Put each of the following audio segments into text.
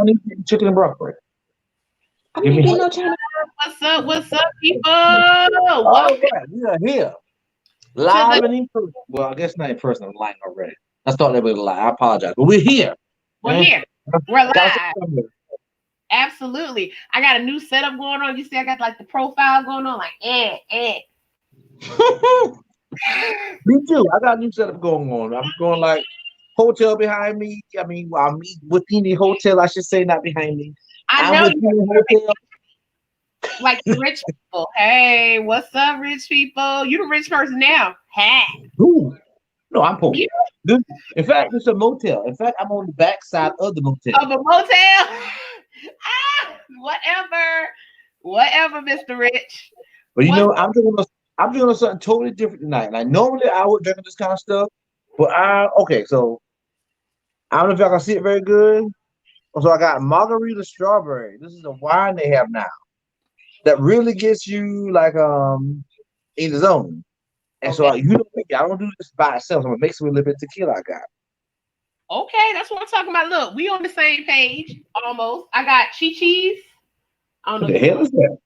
Chinese chicken and broccoli. I Give didn't me. get no Chinese. What's up? What's up, people? All Welcome right, we are here to the. live and in person. Well, I guess not in person. I'm lying already. I thought that was a lie. I apologize, but we're here. We're Eh? here. We're Gotta say live. something. Absolutely. I got a new setup going on. You see, I got like the profile going on, like Me too. I got a new setup going on. I'm going like hotel behind me. I mean, I'm within the hotel. I should say, not behind me. I I'm know within you're the hotel. like the rich people. Hey, what's up, rich people? You the rich person now. Hey. Ooh. No, I'm poor. You In fact, it's a motel. In fact, I'm on the back side of the motel. of a motel? Whatever. Whatever, Mr. Rich. But you What's know, I'm doing something totally different tonight. Like normally I would drink this kind of stuff, but so I don't know if y'all can see it very good. So I got margarita strawberry. This is a wine they have now that really gets you like in the zone. And so okay? I don't do this by itself. So I'm gonna mix it with a little bit of tequila I got. Okay, that's what I'm talking about. Look, we on the same page almost. I got Chi-Chi's. I don't know What if the you hell is that?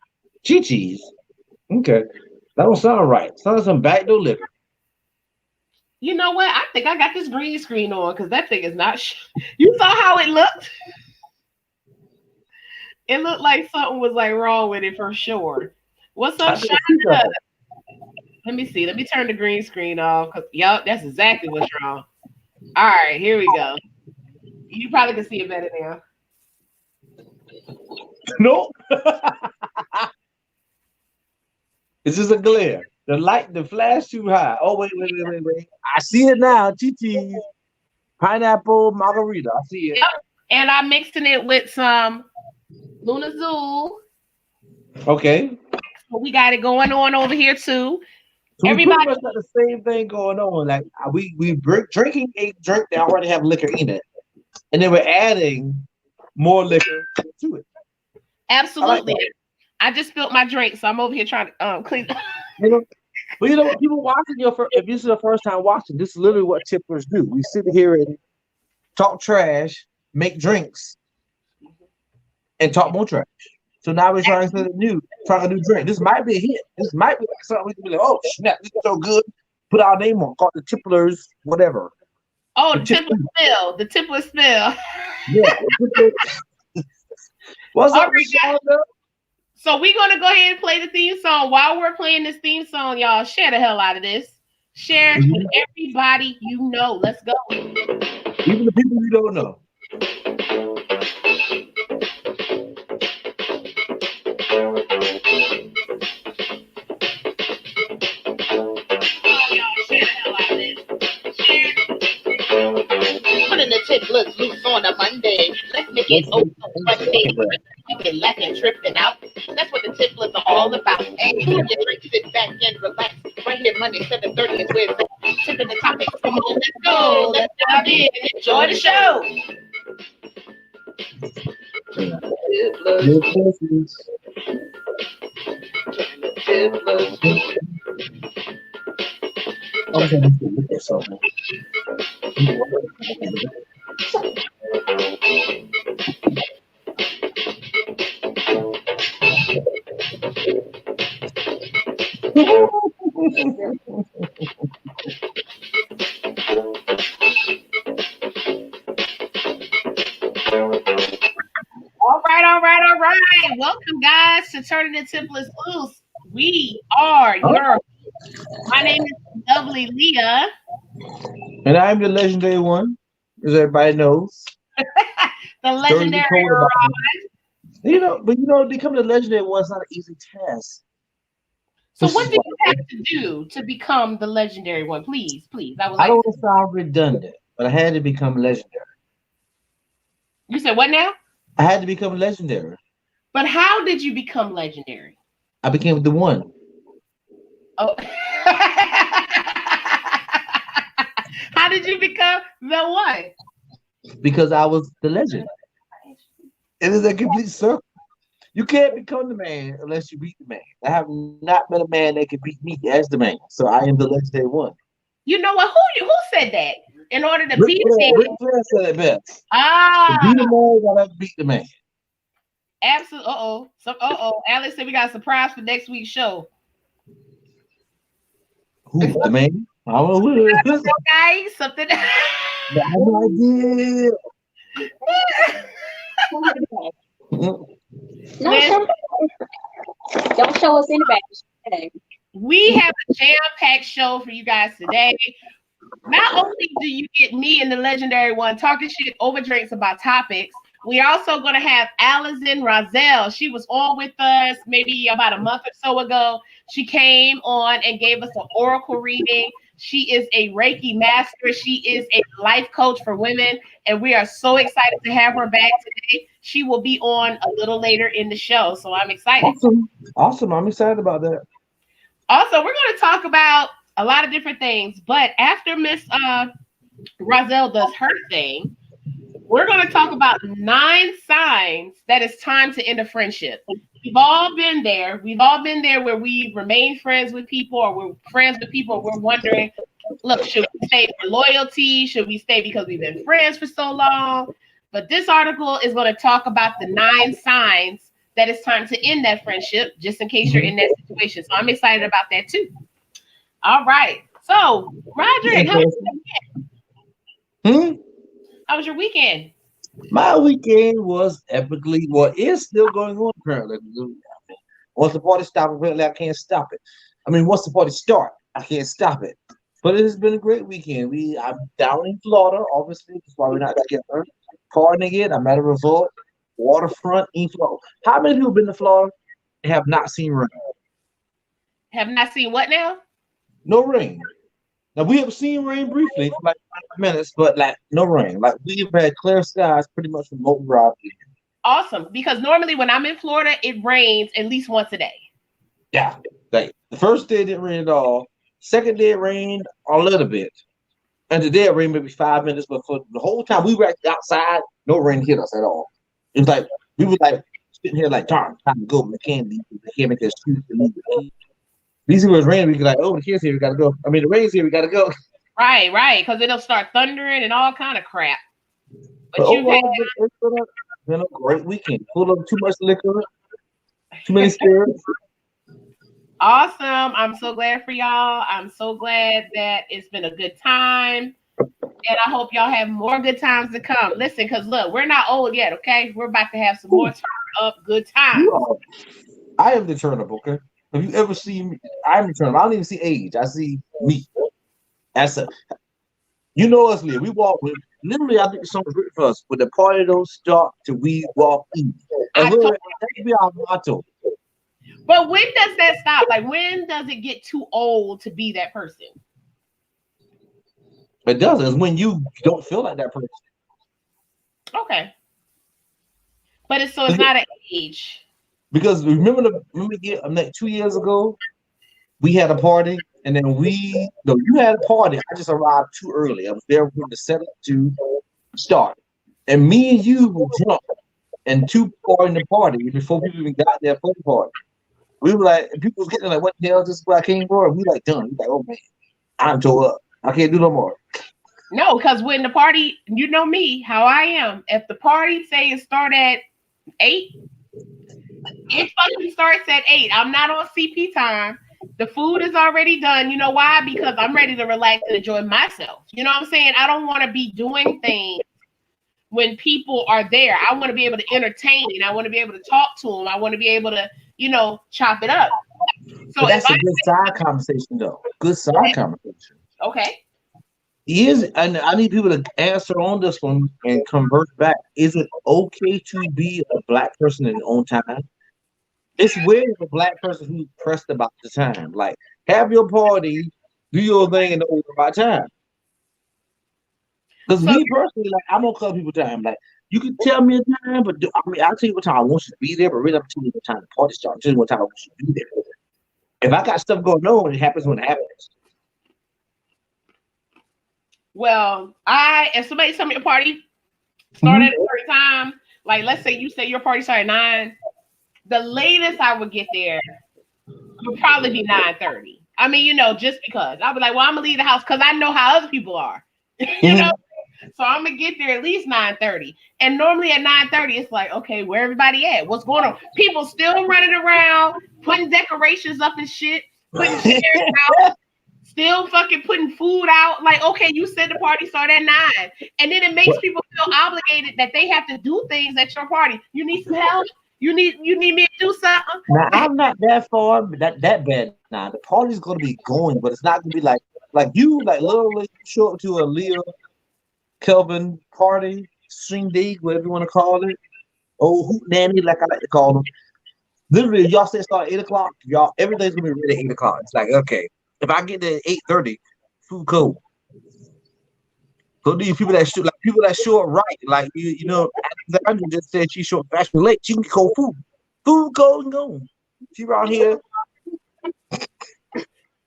Chi-Chi's. Okay. That don't sound right. Sounds like some backdoor liquor. You know what? I think I got this green screen on because that thing is not. You saw how it looked? It looked like something was like wrong with it for sure. What's up, I think I see Shonda? something. Let me see. Let me turn the green screen off. Cause yup, that's exactly what's wrong. All right, here we go. You probably can see it better now. Nope. It's just a glare. The flash too high. Oh wait. I see it now. Chi-Chi's. Pineapple margarita. I see it. Yep. And I'm mixing it with some Luna Zoo. Okay. So we got it going on over here too. So we pretty Everybody. much got the same thing going on. Like drinking a drink that already have liquor in it, and then we're adding more liquor to it. I like Absolutely. that. I just spilled my drink, so I'm over here trying to clean. You know, but people watching if this is the first time watching, this is literally what tipplers do. We sit here and talk trash, make drinks, and talk more trash. So now we're trying something new, trying a new drink. This might be a hit. This might be like something we can be like, oh snap, this is so good. Put our name on, call it the Tipplers, whatever. Oh, The the tip, Tipler spill. The Tipler spill. yeah. What's All up, right, Miss guys. Shonda? So we're gonna go ahead and play the theme song. While we're playing this theme song, y'all share the hell out of this. Share it with Mhm. everybody you know. Let's go. Even the people you don't know. Oh, y'all share the hell out of this. Share. Putting the Tipplers loose on a Monday. Let's make it Let's open make Monday. okay, bro. You've been laughing, tripping out. That's what the Tipplers are all about. Hey, pour your drink, sit back and relax. Right here, Monday, 7:30 is where it's at. Tipping the topics. Come on, let's Go. go. Let's Let's dive in. Enjoy the show. Yeah. Tipplers, Good questions. Tipplers. I was having to look at something. All right, all right, all right. Welcome, guys, to Turning the Templates Loose. We are Huh? your. My name is Lovely Leah, And I'm the legendary one, as everybody knows. the Stories are legendary told about Rob. me. Becoming a legendary one is not an easy task. So, This what is do why. you have to do to become the legendary one? Please, please. I would I don't like to. want to sound redundant, but I had to become legendary. You said what now? I had to become legendary. But how did you become legendary? I became the one Oh. How did you become the one? because I was the legend. It is a complete circle. You can't become the man unless you beat the man. I have not met a man that can beat me as the man. So I am the legendary one. You know what? Who said that? In order to Ric beat Flair, me. Ric Flair said it best. To Ah, beat a man, gotta beat the man. absolutely. Alex said we got a surprise for next week's show. Who? The man? I don't know who it is. Okay, something. I have no idea. No, don't show us anybody. We have a jam-packed show for you guys today. Not only do you get me and the legendary one talking shit over drinks about topics, we are also going to have Allison Rozzel. She was on with us maybe about a month or so ago. She came on and gave us an oracle reading. She is a Reiki master. She is a life coach for women, and we are so excited to have her back today. She will be on a little later in the show, so I'm excited. Awesome. I'm excited about that. Also, we're going to talk about a lot of different things, but after Miss Rozzel does her thing, we're going to talk about 9 signs that it's time to end a friendship. We've all been there. We've all been there where we remain friends with people, or we're friends with people. We're wondering, look, should we stay for loyalty? Should we stay because we've been friends for so long? But this article is going to talk about the 9 signs that it's time to end that friendship, just in case you're in that situation. So I'm excited about that too. All right. So, Roderick, how was your weekend? How was your weekend? My weekend was epically, well, it's still going on currently. Once the party stops, apparently I can't stop it. I mean, once the party start, I can't stop it. But it has been a great weekend. I'm down in Florida, obviously. That's why we're not together. Partying again. I'm at a resort, waterfront in Florida. How many people have been to Florida and have not seen rain? Have not seen what now? No rain. Now we have seen rain briefly for like 5 minutes, but like no rain. Like we've had clear skies pretty much from over our here. Awesome. Because normally when I'm in Florida, it rains at least once a day. Yeah. Like the first day it didn't rain at all. Second day it rained a little bit. And today it rained maybe 5 minutes, but for the whole time we were outside, no rain hit us at all. It was like we were like sitting here like, darn, time to go. We can't make that excuse to leave. These it was raining, we could like, oh, the kids here, we gotta go. I mean, the rain's here, we gotta go. Right, because it'll start thundering and all kind of crap. But you've overall, it's been a great weekend. Full of too much liquor, too many spirits. Awesome. I'm so glad for y'all. I'm so glad that it's been a good time. And I hope y'all have more good times to come. Listen, because look, we're not old yet, okay? We're about to have some more turn up good times. I am the turn up, okay? Have you ever seen me? I'm the turn up. I don't even see age. I see me. That's a, you know us, Leah. We walk with, literally, I think the song was written for us. But the party don't start till we walk in. And that should be our motto. But when does that stop? Like, when does it get too old to be that person? It does. It's when you don't feel like that person. Okay. But it's not an age. Because remember like 2 years ago, we had a party, and then you had a party. I just arrived too early. I was there when the setup to start. And me and you were drunk and too far in the party before people even got there for the party. We were like, people was getting like, what the hell is this where I came for? And we like done. We like, oh man, I'm tore up. I can't do no more. No, because when the party, you know me, how I am. If the party say it start at 8, it fucking starts at 8. I'm not on CP time. The food is already done. You know why? Because I'm ready to relax and enjoy myself. You know what I'm saying? I don't want to be doing things when people are there. I want to be able to entertain. I want to be able to talk to them. I want to be able to, chop it up. So but that's a good side conversation, though. Good side conversation. Okay. And I need people to answer on this one and convert back. Is it okay to be a black person in your own time? It's weird if a black person who's pressed about the time. Like, have your party, do your thing in the over my time. Because me personally, like, I'm gonna tell people time. Like, you can tell me a time, but I'll tell you what time I want you to be there, but really I'm telling you what time the party starts. I'm telling you what time I want you to be there. If I got stuff going on, it happens when it happens. Well, if somebody tell me a party started at a certain time, like let's say you say your party started at 9, the latest I would get there would probably be 9:30. I mean, just because I'll be like, well, I'm gonna leave the house because I know how other people are. You know, so I'm gonna get there at least 9:30. And normally at 9:30, it's like, okay, where everybody at? What's going on? People still running around, putting decorations up and shit, putting chairs out, still fucking putting food out. Like, okay, you said the party started at 9. And then it makes people feel obligated that they have to do things at your party. You need some help? You need me to do something? Now I'm not that far, but that bad. Now the party's gonna be going, but it's not gonna be like you like literally show up to a Leah Kelvin party, string dig, whatever you want to call it, old hoot nanny, like I like to call them. Literally, if y'all say start at 8 o'clock, y'all everything's gonna be ready at 8 o'clock. It's like, okay, if I get there at 8:30, food cold. So these people that show up right, like you know, Alexandra just said she showed fashion late. She can get cold food. Food cold and go. She around here.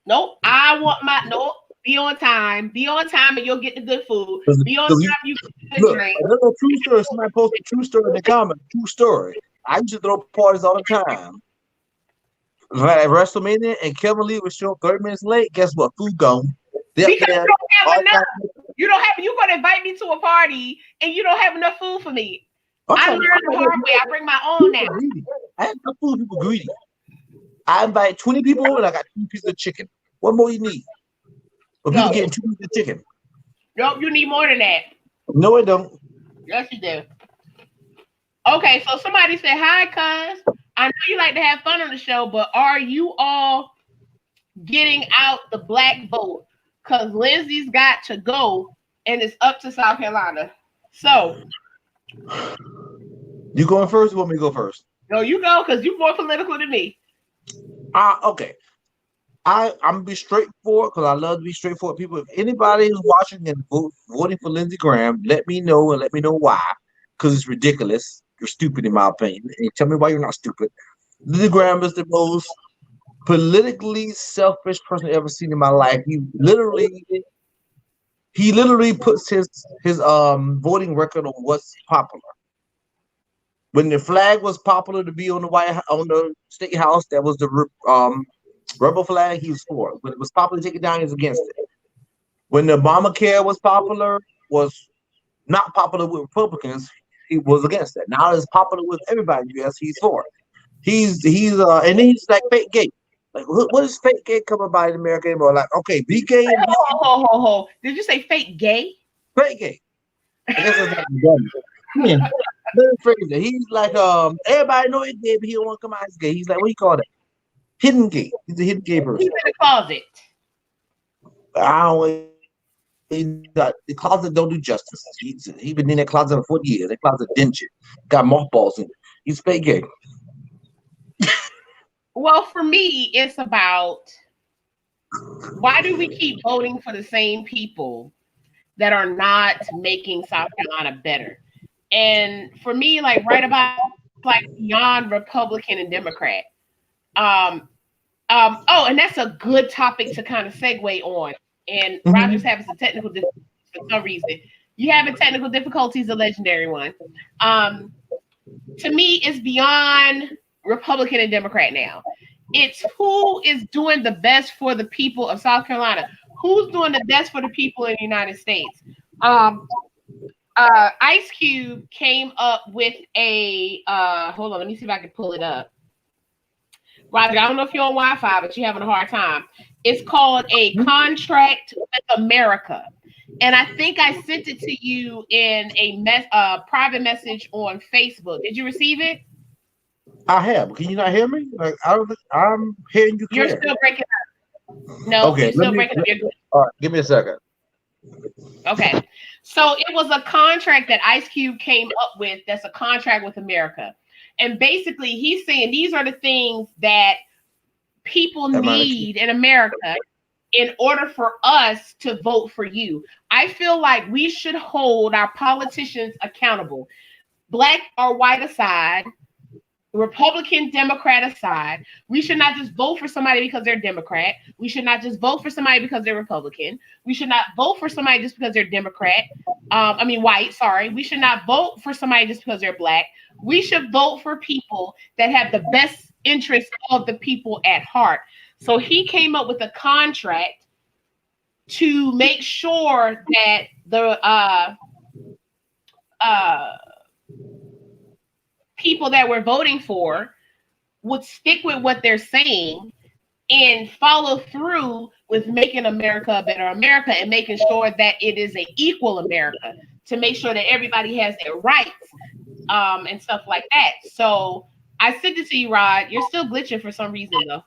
Nope. I want my nope. Be on time. Be on time and you'll get the good food. Be on time, you get the Look, drink. another true story. Somebody posted a true story in the comments. True story. I used to throw parties all the time. At WrestleMania and Kevin Lee was showing 30 minutes late. Guess what? Food gone. Because you don't have enough. You're gonna invite me to a party and you don't have enough food for me. I learned the hard way. I bring my own now. I have enough food, people greedy. I invite 20 people over and I got 2 pieces of chicken. What more you need? But people getting 2 pieces of chicken. Nope, you need more than that. No, I don't. Yes, you do. Okay, so somebody said, hi, cuz. I know you like to have fun on the show, but are you all getting out the black vote? Because Lindsay's got to go and it's up to South Carolina. So. You going first or want me to go first? No, you go because you're more political than me. Okay. I'm gonna be straightforward because I love to be straightforward. People, if anybody who's watching and voting for Lindsey Graham, let me know and let me know why. Because it's ridiculous. You're stupid in my opinion. And tell me why you're not stupid. Lindsey Graham is the most politically selfish person I've ever seen in my life. He literally puts his voting record on what's popular. When the flag was popular to be on the state house, that was the rebel flag. He was for it. When it was popular to take it down, he was against it. When the Obamacare was not popular with Republicans, he was against it. Now it's popular with everybody. Yes, he's for it. He's and then he's like fake gay. Like what is fake gay coming about in America anymore? Like okay, be gay. Ho. Did you say fake gay? Fake gay. I guess that's not yeah. He's like everybody know he's gay, but he don't want to come out as gay. He's like, what do you call that? Hidden gay. He's a hidden gay person. He's in the closet. The closet don't do justice. He's been in that closet for 40 years. That closet dingy. Got mothballs in it. He's fake gay. Well, for me, it's about why do we keep voting for the same people that are not making South Carolina better? And for me, like right about like beyond Republican and Democrat. Oh, and that's a good topic to kind of segue on. And Roger's having some technical difficulties for some reason. You having technical difficulties, a legendary one. To me, it's beyond Republican and Democrat now. It's who is doing the best for the people of South Carolina. Who's doing the best for the people in the United States? Ice Cube came up with a hold on, let me see if I can pull it up. Roger, I don't know if you're on Wi-Fi, but you're having a hard time. It's called A Contract with America. And I think I sent it to you in a private message on Facebook. Did you receive it? I have. Can you not hear me? Like I'm hearing you clear. You're still breaking up. No, okay, you're still breaking up. All right, give me a second. Okay. So it was a contract that Ice Cube came up with that's a contract with America. And basically he's saying these are the things that people need in America in order for us to vote for you. I feel like we should hold our politicians accountable. Black or white aside, Republican, Democrat aside, we should not just vote for somebody because they're Democrat. We should not just vote for somebody because they're Republican. We should not vote for somebody just because they're Democrat. White, sorry. We should not vote for somebody just because they're black. We should vote for people that have the best interest of the people at heart. So he came up with a contract to make sure that the people that we're voting for would stick with what they're saying and follow through with making America a better America and making sure that it is an equal America, to make sure that everybody has their rights and stuff like that. So I sent it to you, Rod. You're still glitching for some reason, though.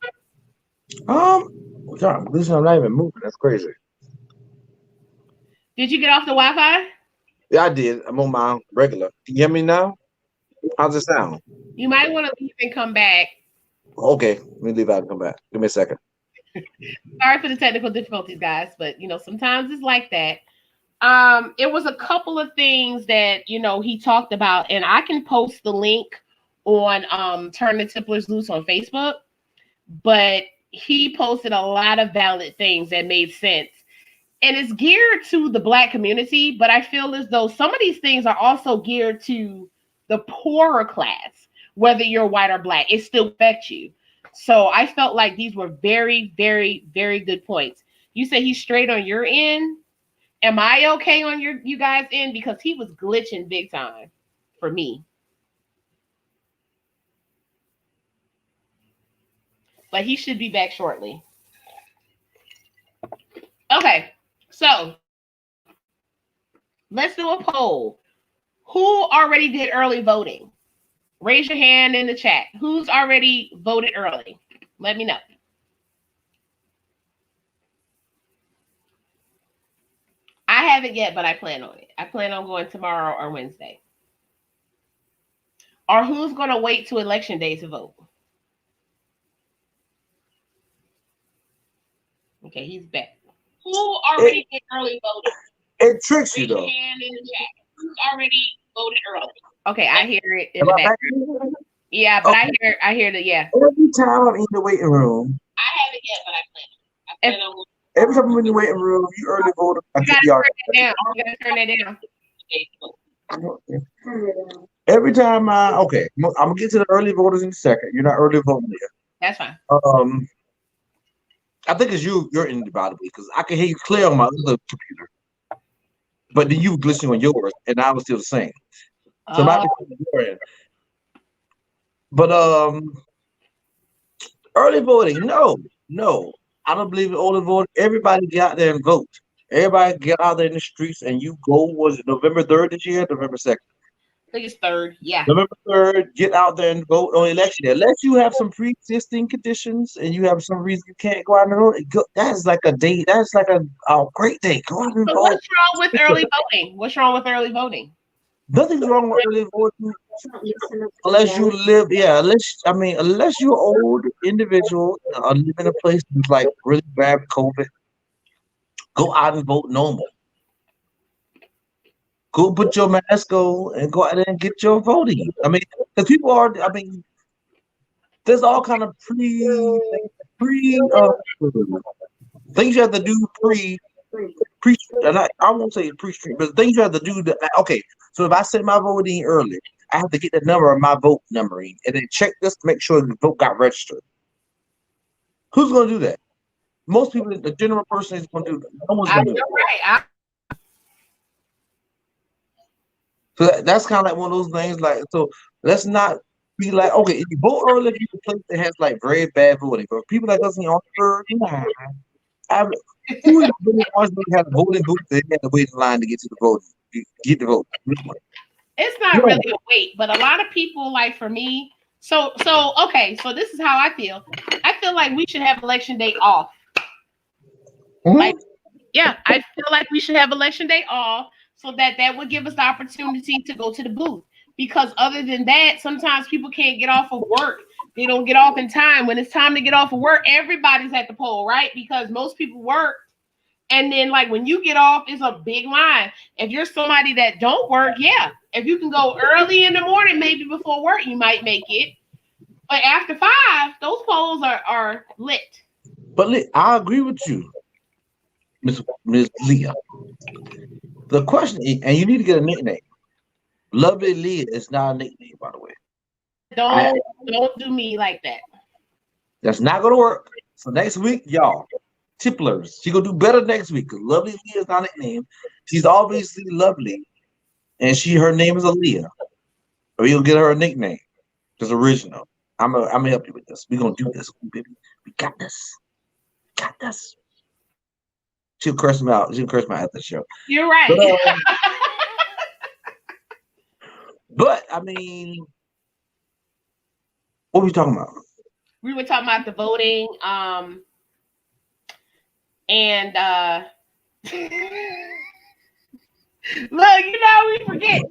Sorry, I'm not even moving. That's crazy. Did you get off the Wi-Fi? Yeah, I did. I'm on my regular. Can you hear me now? How's it sound? You might want to leave and come back. Okay, let me leave out and come back. Give me a second. Sorry for the technical difficulties, guys, but sometimes it's like that. It was a couple of things that he talked about, and I can post the link on Turn the Tipplers Loose on Facebook, but he posted a lot of valid things that made sense. And it's geared to the Black community, but I feel as though some of these things are also geared to the poorer class, whether you're white or Black. It still affects you. So I felt like these were very, very, very good points. You said he's straight on your end. Am I okay on you guys' end? Because he was glitching big time for me. But he should be back shortly. Okay, so let's do a poll. Who already did early voting? Raise your hand in the chat. Who's already voted early? Let me know. I haven't yet, but I plan on it. I plan on going tomorrow or Wednesday. Or who's going to wait to election day to vote? Okay, he's back. Who already did early voting? It tricks you, Raise your though. hand in the chat. Who's already voted early? Okay, I hear it in the background. Yeah, but okay. I hear that. Yeah. Every time I'm in the waiting room, I haven't yet, but I plan on. Every time I'm in the waiting room, you early voter. You gotta turn that down. Every time I'm gonna get to the early voters in a second. You're not early voting yet. That's fine. I think it's you're in the bottom because I can hear you clear on my other computer, but then you were glitching on yours, and I was still the same. So not your end. But early voting, no. I don't believe in early voting. Everybody get out there and vote. Everybody get out there in the streets and you go. Was it November 3rd this year? November 2nd? I think it's 3rd. Yeah. November 3rd. Get out there and vote on election day. Unless you have some pre-existing conditions and you have some reason you can't go out and vote. That's like a day. That's like a great day. Go out and vote. What's wrong with early voting? What's wrong with early voting? Nothing's wrong with early voting unless you live, unless you're an old individual live in a place that's like really bad COVID, go out and vote normal. Go put your mask on and go out there and get your voting. Because people are, there's all kind of things you have to do pre, and I won't say pre-stream, but things you have to do. Okay, so if I send my voting early, I have to get the number of my vote numbering and then check this to make sure the vote got registered. Who's going to do that? Most people, the general person is going to do that. No one's going to do that. Right. So that's kind of like one of those things. Like, so let's not be like, okay, if you vote early, if you a place that has like very bad voting, but people that doesn't on third, who is the ones that have voting booth? They had to wait in line to get to the vote. Get the vote. It's not really a wait, but a lot of people, like for me. So this is how I feel. I feel like we should have election day off. Mm-hmm. I feel like we should have election day off so that would give us the opportunity to go to the booth. Because other than that, sometimes people can't get off of work. They don't get off in time. When it's time to get off of work, everybody's at the poll, right? Because most people work. And then like when you get off, it's a big line. If you're somebody that don't work, yeah. If you can go early in the morning, maybe before work, you might make it. But after 5, those polls are lit. But I agree with you, Miss Leah. The question is, and you need to get a nickname. Lovely Leah is not a nickname, by the way. Don't do me like that. That's not going to work. So next week, y'all, Tipplers. She gonna do better next week because Lovely Leah is not a nickname. She's obviously lovely, and her name is Aaliyah. Or you gonna get her a nickname. It's original. I'm gonna help you with this. We're gonna do this, baby. We got this. Got this. She'll curse me out. She'll curse me out at the show. You're right. But I mean, what were we talking about? We were talking about the voting, and look, we forget.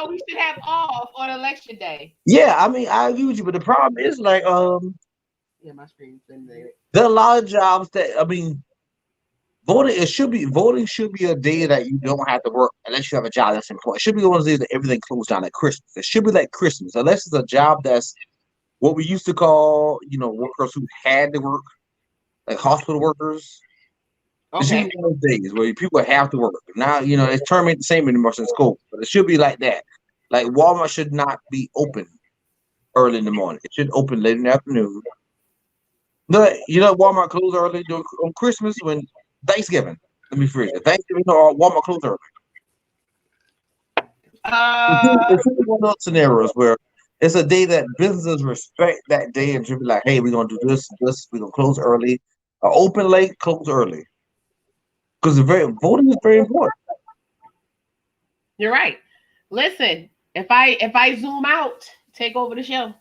We should have off on election day. Yeah, I mean, I agree with you, but the problem is like, yeah, my screen's been there. There are a lot of jobs that voting should be a day that you don't have to work unless you have a job that's important. It should be one of those days that everything closed down at Christmas. It should be like Christmas, unless it's a job that's what we used to call, workers who had to work, like hospital workers. Okay. It should be one of those days where people have to work. Now, it's term ain't the same anymore since COVID, but it should be like that. Like Walmart should not be open early in the morning. It should open late in the afternoon. But Walmart closed early on Christmas when Thanksgiving. Let me phrase it. Thanksgiving or Walmart closed early. It's one of those scenarios where it's a day that businesses respect that day and should be like, hey, we're gonna do this, we're gonna close early, or open late, close early. Because voting is very important. You're right. Listen, if I zoom out, take over the show.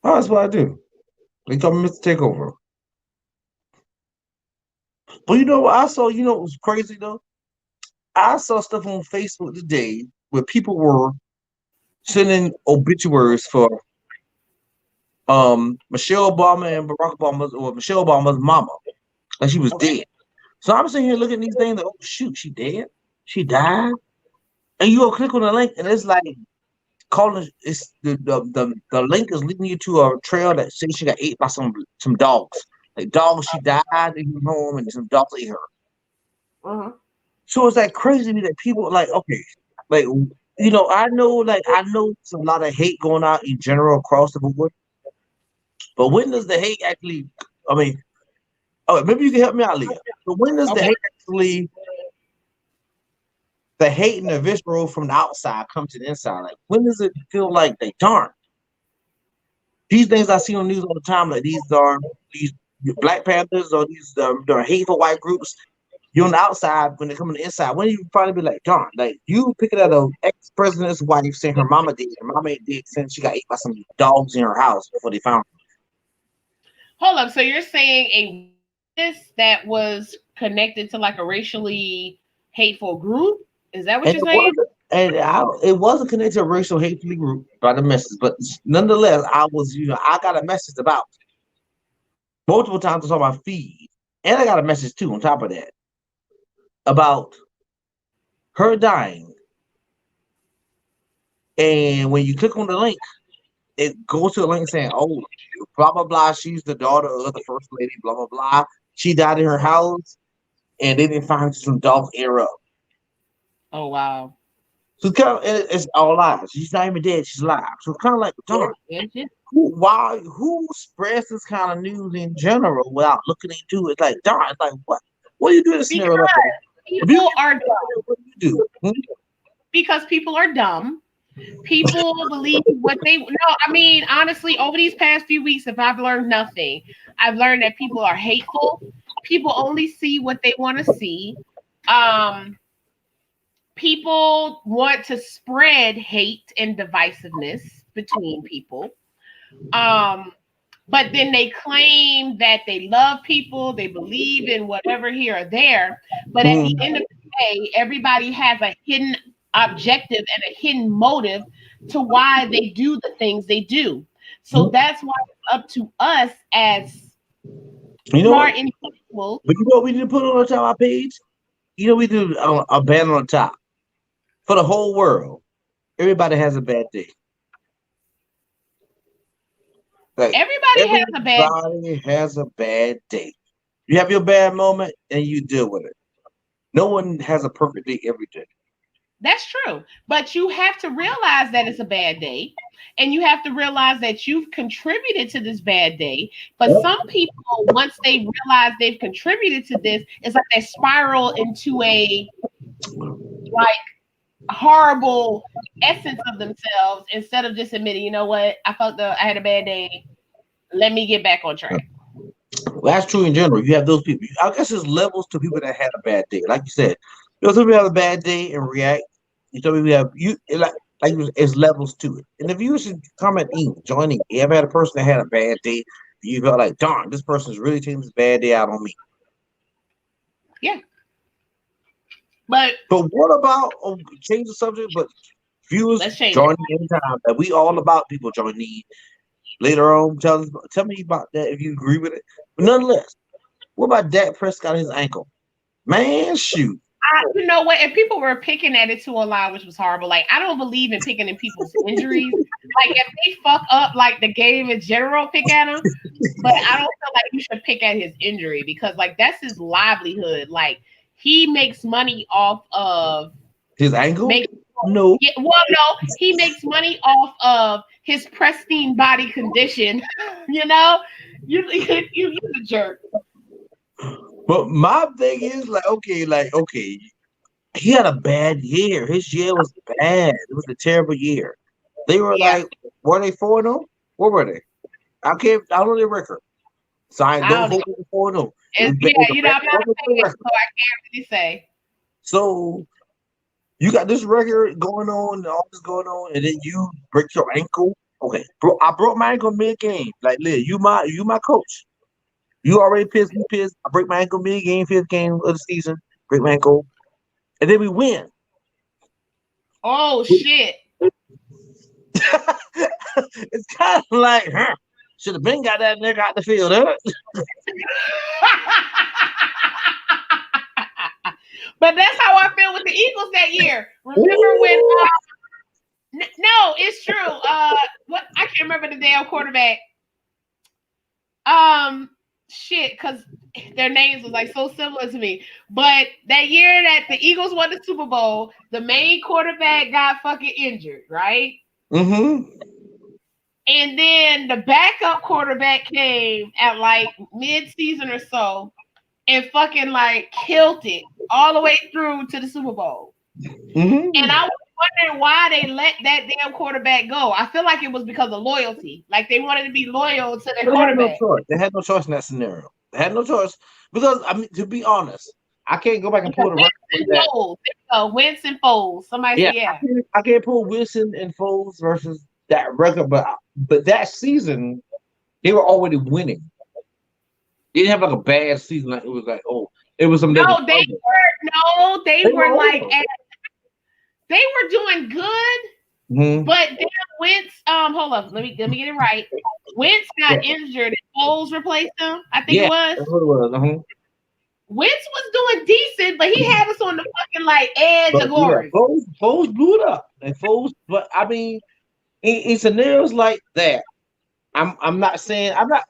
Oh, that's what I do. They call me Mr. Takeover. But what I saw, it was crazy though? I saw stuff on Facebook today where people were sending obituaries for Michelle Obama and Barack Obama's, or Michelle Obama's mama. Like she was dead. So I'm sitting here looking at these things like, oh shoot, she dead? She died? And you go click on the link and it's like calling it's the link is leading you to a trail that says she got ate by some dogs. Like dogs, she died in her home and some dogs ate her. Uh-huh. So it's like crazy to me that people like, okay, like I know there's a lot of hate going out in general across the board. But when does the hate actually maybe you can help me out, Leah. But when does the hate actually the hate and the visceral from the outside come to the inside? Like when does it feel like they darn? These things I see on the news all the time, like these Black Panthers or these they're hateful white groups. You're on the outside when they come on the inside. When do you finally be like, darn, like you picking at an ex-president's wife saying her mama did, her mama ain't dead since she got ate by some dogs in her house before they found her. Hold up, so you're saying a witness that was connected to like a racially hateful group? Is that what you're saying? It wasn't connected to a racial hateful group by the message, but nonetheless, I got a message about multiple times on my feed, and I got a message too on top of that about her dying. And when you click on the link, it goes to a link saying, "Oh, blah blah blah. She's the daughter of the first lady. Blah blah blah. She died in her house, and they didn't find some dogs ate her up." Oh wow! So it's all lies. She's not even dead. She's alive. So it's kind of like, darn. Who spreads this kind of news in general without looking into it? Like, darn, like what? What do you do in this scenario? Like people are dumb. What do you do? Because people are dumb. People believe what they no. I mean, honestly, over these past few weeks, if I've learned nothing, I've learned that people are hateful. People only see what they want to see. People want to spread hate and divisiveness between people. But then they claim that they love people, they believe in whatever here or there. But at the end of the day, everybody has a hidden objective and a hidden motive to why they do the things they do. So that's why it's up to us as smart individuals. But you know what we need to put on top of our page? We do a banner on top. For the whole world, everybody has a bad day. Like, everybody has a bad day. You have your bad moment and you deal with it. No one has a perfect day every day. That's true. But you have to realize that it's a bad day. And you have to realize that you've contributed to this bad day. But some people, once they realize they've contributed to this, it's like they spiral into a like horrible essence of themselves instead of just admitting, you know what, I had a bad day. Let me get back on track. Well, that's true in general. You have those people. I guess there's levels to people that had a bad day. Like you said, some people have a bad day and react. You told me we have you like it's levels to it. And if you should comment in, join in. You ever had a person that had a bad day? You felt like, darn, this person's really taking this bad day out on me. Yeah. But what about change the subject? But viewers join in anytime. That we all about people joining in. Later on, tell me about that if you agree with it. But nonetheless, what about Dak Prescott and his ankle? Man, shoot. You know what? If people were picking at it to a lie, which was horrible, like I don't believe in picking in people's injuries. Like if they fuck up like the game in general, pick at them. But I don't feel like you should pick at his injury because like that's his livelihood. Like he makes money off of his ankle. No. Yeah, well, no, he makes money off of his pristine body condition. You know, you're a jerk. But my thing is okay, he had a bad year. His year was bad. It was a terrible year. They were were they 4-0? What were they? I don't know their record. So I don't vote for 4-0. I'm not saying it, so I can't really say. So you got this record going on, all this going on, and then you break your ankle. Okay, bro, I broke my ankle mid-game. Like, Liz, you my coach. You already pissed me. I break my ankle mid-game, 5th game of the season. Break my ankle, and then we win. Oh shit! It's kind of like, should have been got that nigga out the field, huh? But that's how I feel with the Eagles that year. Remember when? No, it's true. What I can't remember the damn quarterback. Shit, because their names was like so similar to me. But that year that the Eagles won the Super Bowl, the main quarterback got fucking injured, right? Mm-hmm. And then the backup quarterback came at like mid-season or so and fucking like killed it all the way through to the Super Bowl. Mm-hmm. And I was wondering why they let that damn quarterback go. I feel like it was because of loyalty. Like they wanted to be loyal to their quarterback. They had no choice in that scenario. They had no choice because, I mean, to be honest, I can't go back and pull the record. Wentz and Foles. Somebody said, yeah. I can't pull Wilson and Foles versus that record, but that season they were already winning. They didn't have like a bad season. Like it was like, it was some. They were doing good. Mm-hmm. But then Wentz, hold up, let me get it right. Wentz got injured and Foles replaced him. I think it was. That's what it was. Uh-huh. Wentz was doing decent, but he had us on the fucking like edge of glory. Foles blew it up, and Foles. But I mean, in scenarios like that, I'm not saying I'm not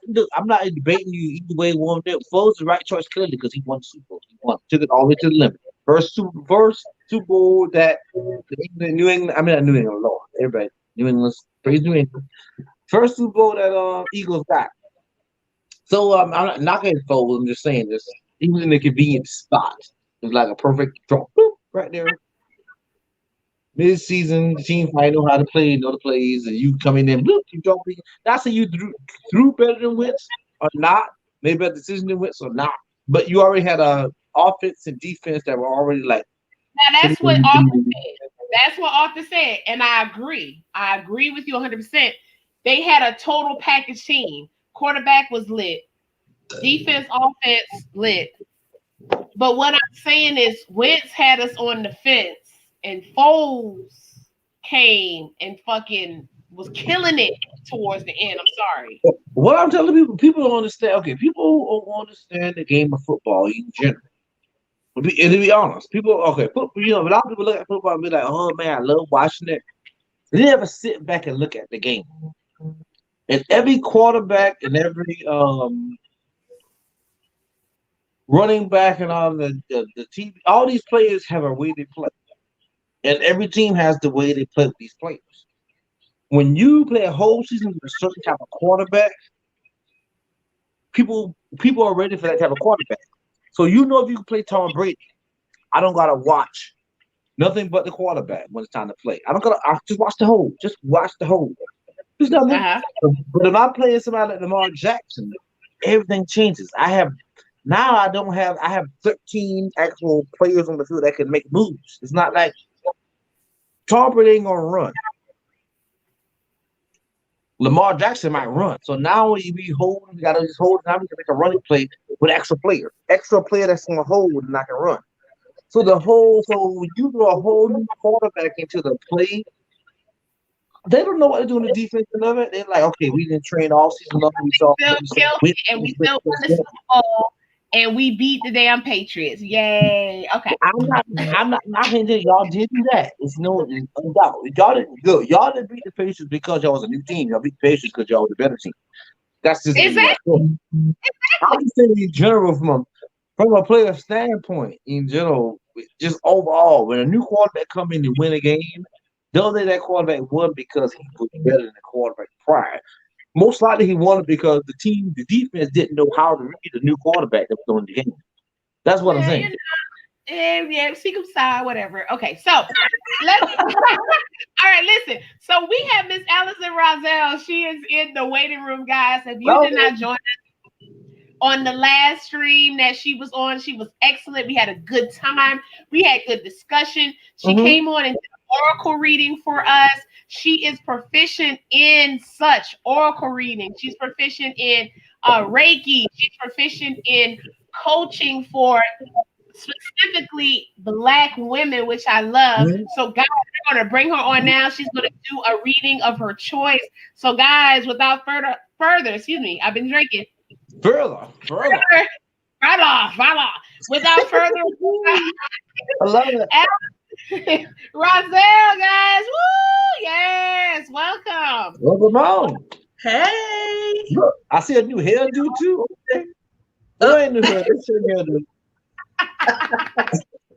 debating you either way. One day, Foles the right choice clearly because he won the Super Bowl. Took it all the way to the limit. First Super Bowl that New England. I mean, not New England, Lord, everybody. New England's praise New England. First Super Bowl that Eagles got. So I'm not knocking Foles. I'm just saying this. He was in a convenient spot. It was like a perfect drop right there. Mid-season, the team might know how to play, know the plays, and you come in there, look, you don't be. Not saying you threw better than Wentz or not, maybe a decision than Wentz or not, but you already had a offense and defense that were already like. Now that's what Arthur said. That's what Arthur said, and I agree. I agree with you 100%. They had a total package team. Quarterback was lit. Defense, offense, lit. But what I'm saying is Wentz had us on the fence, and Foles came and fucking was killing it towards the end. I'm sorry. What I'm telling people don't understand. Okay, people don't understand the game of football in general. And to be honest, people, a lot of people look at football and be like, oh man, I love watching it. They never sit back and look at the game. And every quarterback and every running back and all the team, all these players have a way they play. And every team has the way they play with these players. When you play a whole season with a certain type of quarterback, people are ready for that type of quarterback. So you know if you can play Tom Brady, I don't gotta watch nothing but the quarterback when it's time to play. I don't gotta. I just watch the whole. Just watch the whole. There's nothing. Uh-huh. But if I play somebody like Lamar Jackson, everything changes. I don't have. I have 13 actual players on the field that can make moves. It's not like Tom Brady ain't gonna run. Lamar Jackson might run. So now you be holding, you gotta just hold. Now we can make a running play with extra player that's gonna hold and I can run. So when you throw a whole new quarterback into the play, they don't know what to do in the defense of it. They're like, okay, we didn't train all season long. We saw Still killed it, and we still won the Super Bowl, and we beat the damn Patriots. Yay! Okay. I'm not hinting y'all did do that. It's no doubt. Y'all didn't good. Y'all didn't beat the Patriots because y'all was a new team. Y'all beat the Patriots because y'all was a better team. That's just Exactly. I'm saying in general from a player standpoint, in general, just overall, when a new quarterback come in to win a game, don't say that quarterback won because he was better than the quarterback prior. Most likely he won it because the defense didn't know how to read the new quarterback that was on the game. That's what I'm Yeah, saying. yeah, secret side, whatever. Okay, so let's. All right, listen. So we have Miss Allison Rozzel. She is in the waiting room, guys. If you did not join on the last stream that she was on, she was excellent. We had a good time. We had good discussion. She came on and did an oracle reading for us. She is proficient in such oracle reading. She's proficient in Reiki. She's proficient in coaching for specifically Black women, which I love. So, guys, we're going to bring her on now. She's going to do a reading of her choice. So, guys, without further, excuse me, I've been drinking. Further. Without further ado, I love it. Rozzel, guys. Woo! Yes, welcome. Welcome on. Hey. Look, I see a new hairdo too. Okay. Ain't new hairdo. It's your hairdo.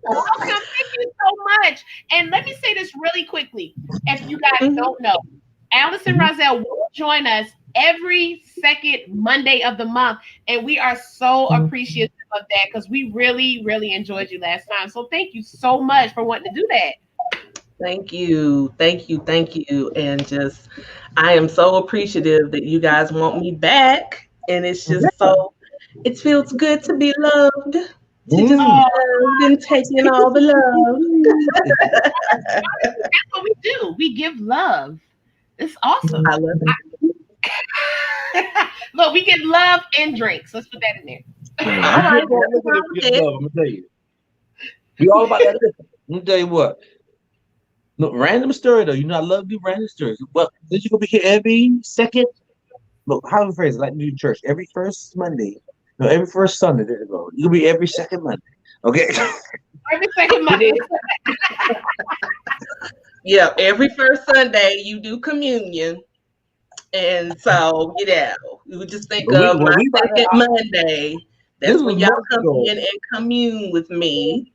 Welcome. Thank you so much. And let me say this really quickly. If you guys don't know, Allison Rozzel will join us every second Monday of the month. And we are so appreciative of that because we really, really enjoyed you last time. So thank you so much for wanting to do that. Thank you. And just, I am so appreciative that you guys want me back. And it's just it feels good to be loved. To just be loved and taking all the love. That's what we do. We give love. It's awesome. I love it. Look, we give love and drinks. Let's put that in there. All right. I'm gonna tell you. We all about that. Let me tell you what. Look, random story though. You know I love to do random stories. Well, since you're gonna be here every second. Look, how to phrase it? Like New Church every first Monday. No, every first Sunday. There you go. You'll be every second Monday. Okay. Every second Monday. Yeah, every first Sunday you do communion. And so, you would just think of my second Monday. That's when y'all come in and commune with me.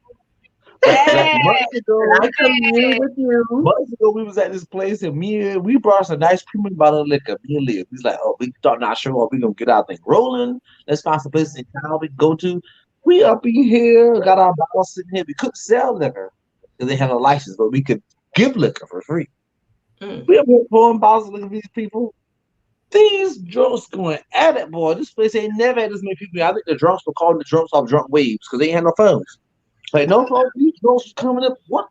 Months ago, I commune with you. Months ago, we was at this place and we brought us a nice premium bottle of liquor. Me and Liv. He's like, oh, we thought not sure we gonna get our thing rolling. Let's find some place in town we can go to. We up in here, got our bottles sitting here. We couldn't sell liquor because they had a license, but we could give liquor for free. We up here pouring bottles of liquor for these people. These drunks going at it, boy. This place ain't never had this many people. I think the drunks were calling the drunks off drunk waves because they ain't had no phones. Like no phone, these drunks was coming up. What?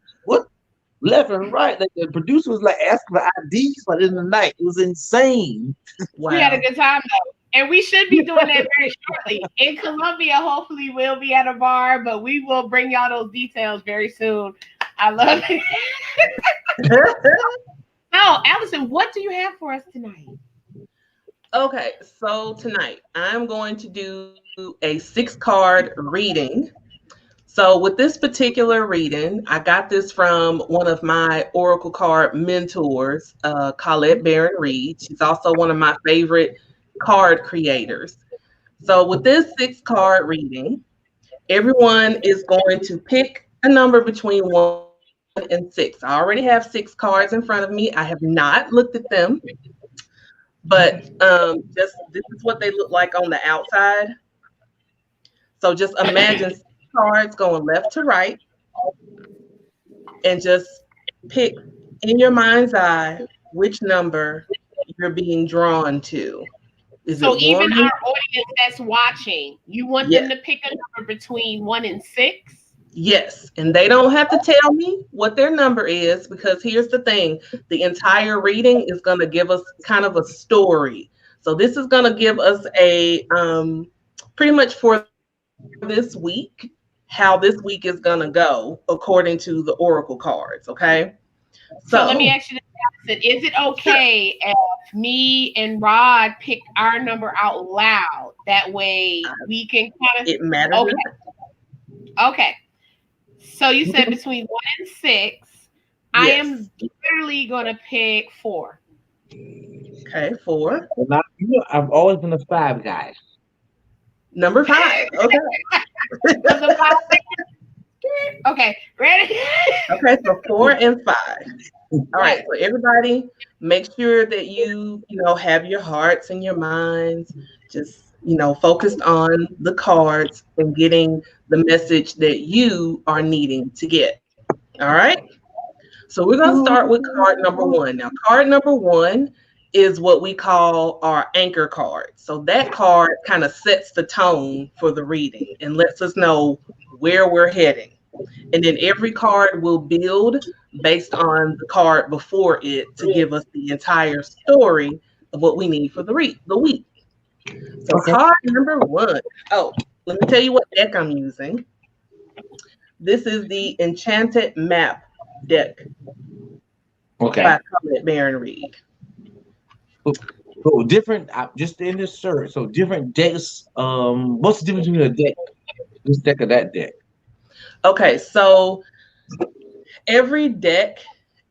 Left and right. Like the producer was like asking for IDs, but in the night it was insane. Wow. We had a good time though, and we should be doing that very shortly in Columbia. Hopefully, we'll be at a bar, but we will bring y'all those details very soon. I love it. Now, Allison, what do you have for us tonight? Okay, so tonight I'm going to do a 6-card reading. So with this particular reading, I got this from one of my Oracle card mentors, Colette Barron Reed. She's also one of my favorite card creators. So with this 6-card reading, everyone is going to pick a number between 1 and 6. I already have 6 cards in front of me. I have not looked at them, but just this is what they look like on the outside. So just imagine 6 cards going left to right, and just pick in your mind's eye which number you're being drawn to. Is So it even 1? our audience that's watching, you want them to pick a number between 1 and 6? Yes, and they don't have to tell me what their number is, because here's the thing. The entire reading is going to give us kind of a story. So this is going to give us a pretty much for this week, how this week is going to go according to the oracle cards, okay? So let me ask you this, Allison. Is it okay if me and Rod pick our number out loud? That way we can kind of... It matters. Okay. So you said between 1 and 6. Yes. I am literally going to pick 4. Okay, 4. Well, I've always been a 5 guy. Number 5. Okay. Okay, ready? Okay, so 4 and 5. All right, so everybody, make sure that you have your hearts and your minds just, focused on the cards and getting the message that you are needing to get. All right? So we're going to start with card number 1. Now, card number 1 is what we call our anchor card. So that card kind of sets the tone for the reading and lets us know where we're heading. And then every card will build based on the card before it to give us the entire story of what we need for the week. So card number 1. Oh, let me tell you what deck I'm using. This is the Enchanted Map deck. Okay. By Comet Baron Reed. So different, just in this search. So different decks. What's the difference between a deck, this deck or that deck? Okay, so every deck,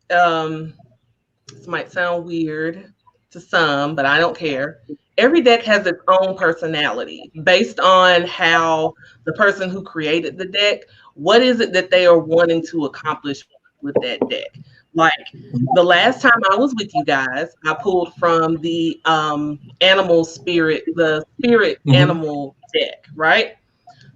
this might sound weird to some, but I don't care. Every deck has its own personality based on how the person who created the deck, what is it that they are wanting to accomplish with that deck. Like the last time I was with you guys, I pulled from the animal spirit, animal deck, right?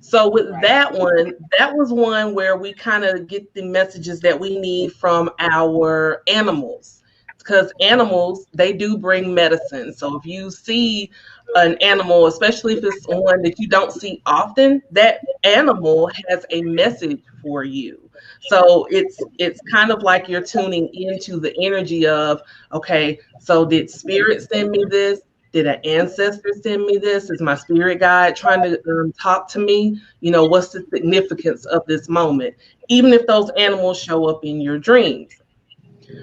So with that one, that was one where we kind of get the messages that we need from our animals. Because animals, they do bring medicine. So if you see an animal, especially if it's one that you don't see often, that animal has a message for you. So it's kind of like you're tuning into the energy of, okay, so did spirit send me this? Did an ancestor send me this? Is my spirit guide trying to talk to me? What's the significance of this moment? Even if those animals show up in your dreams.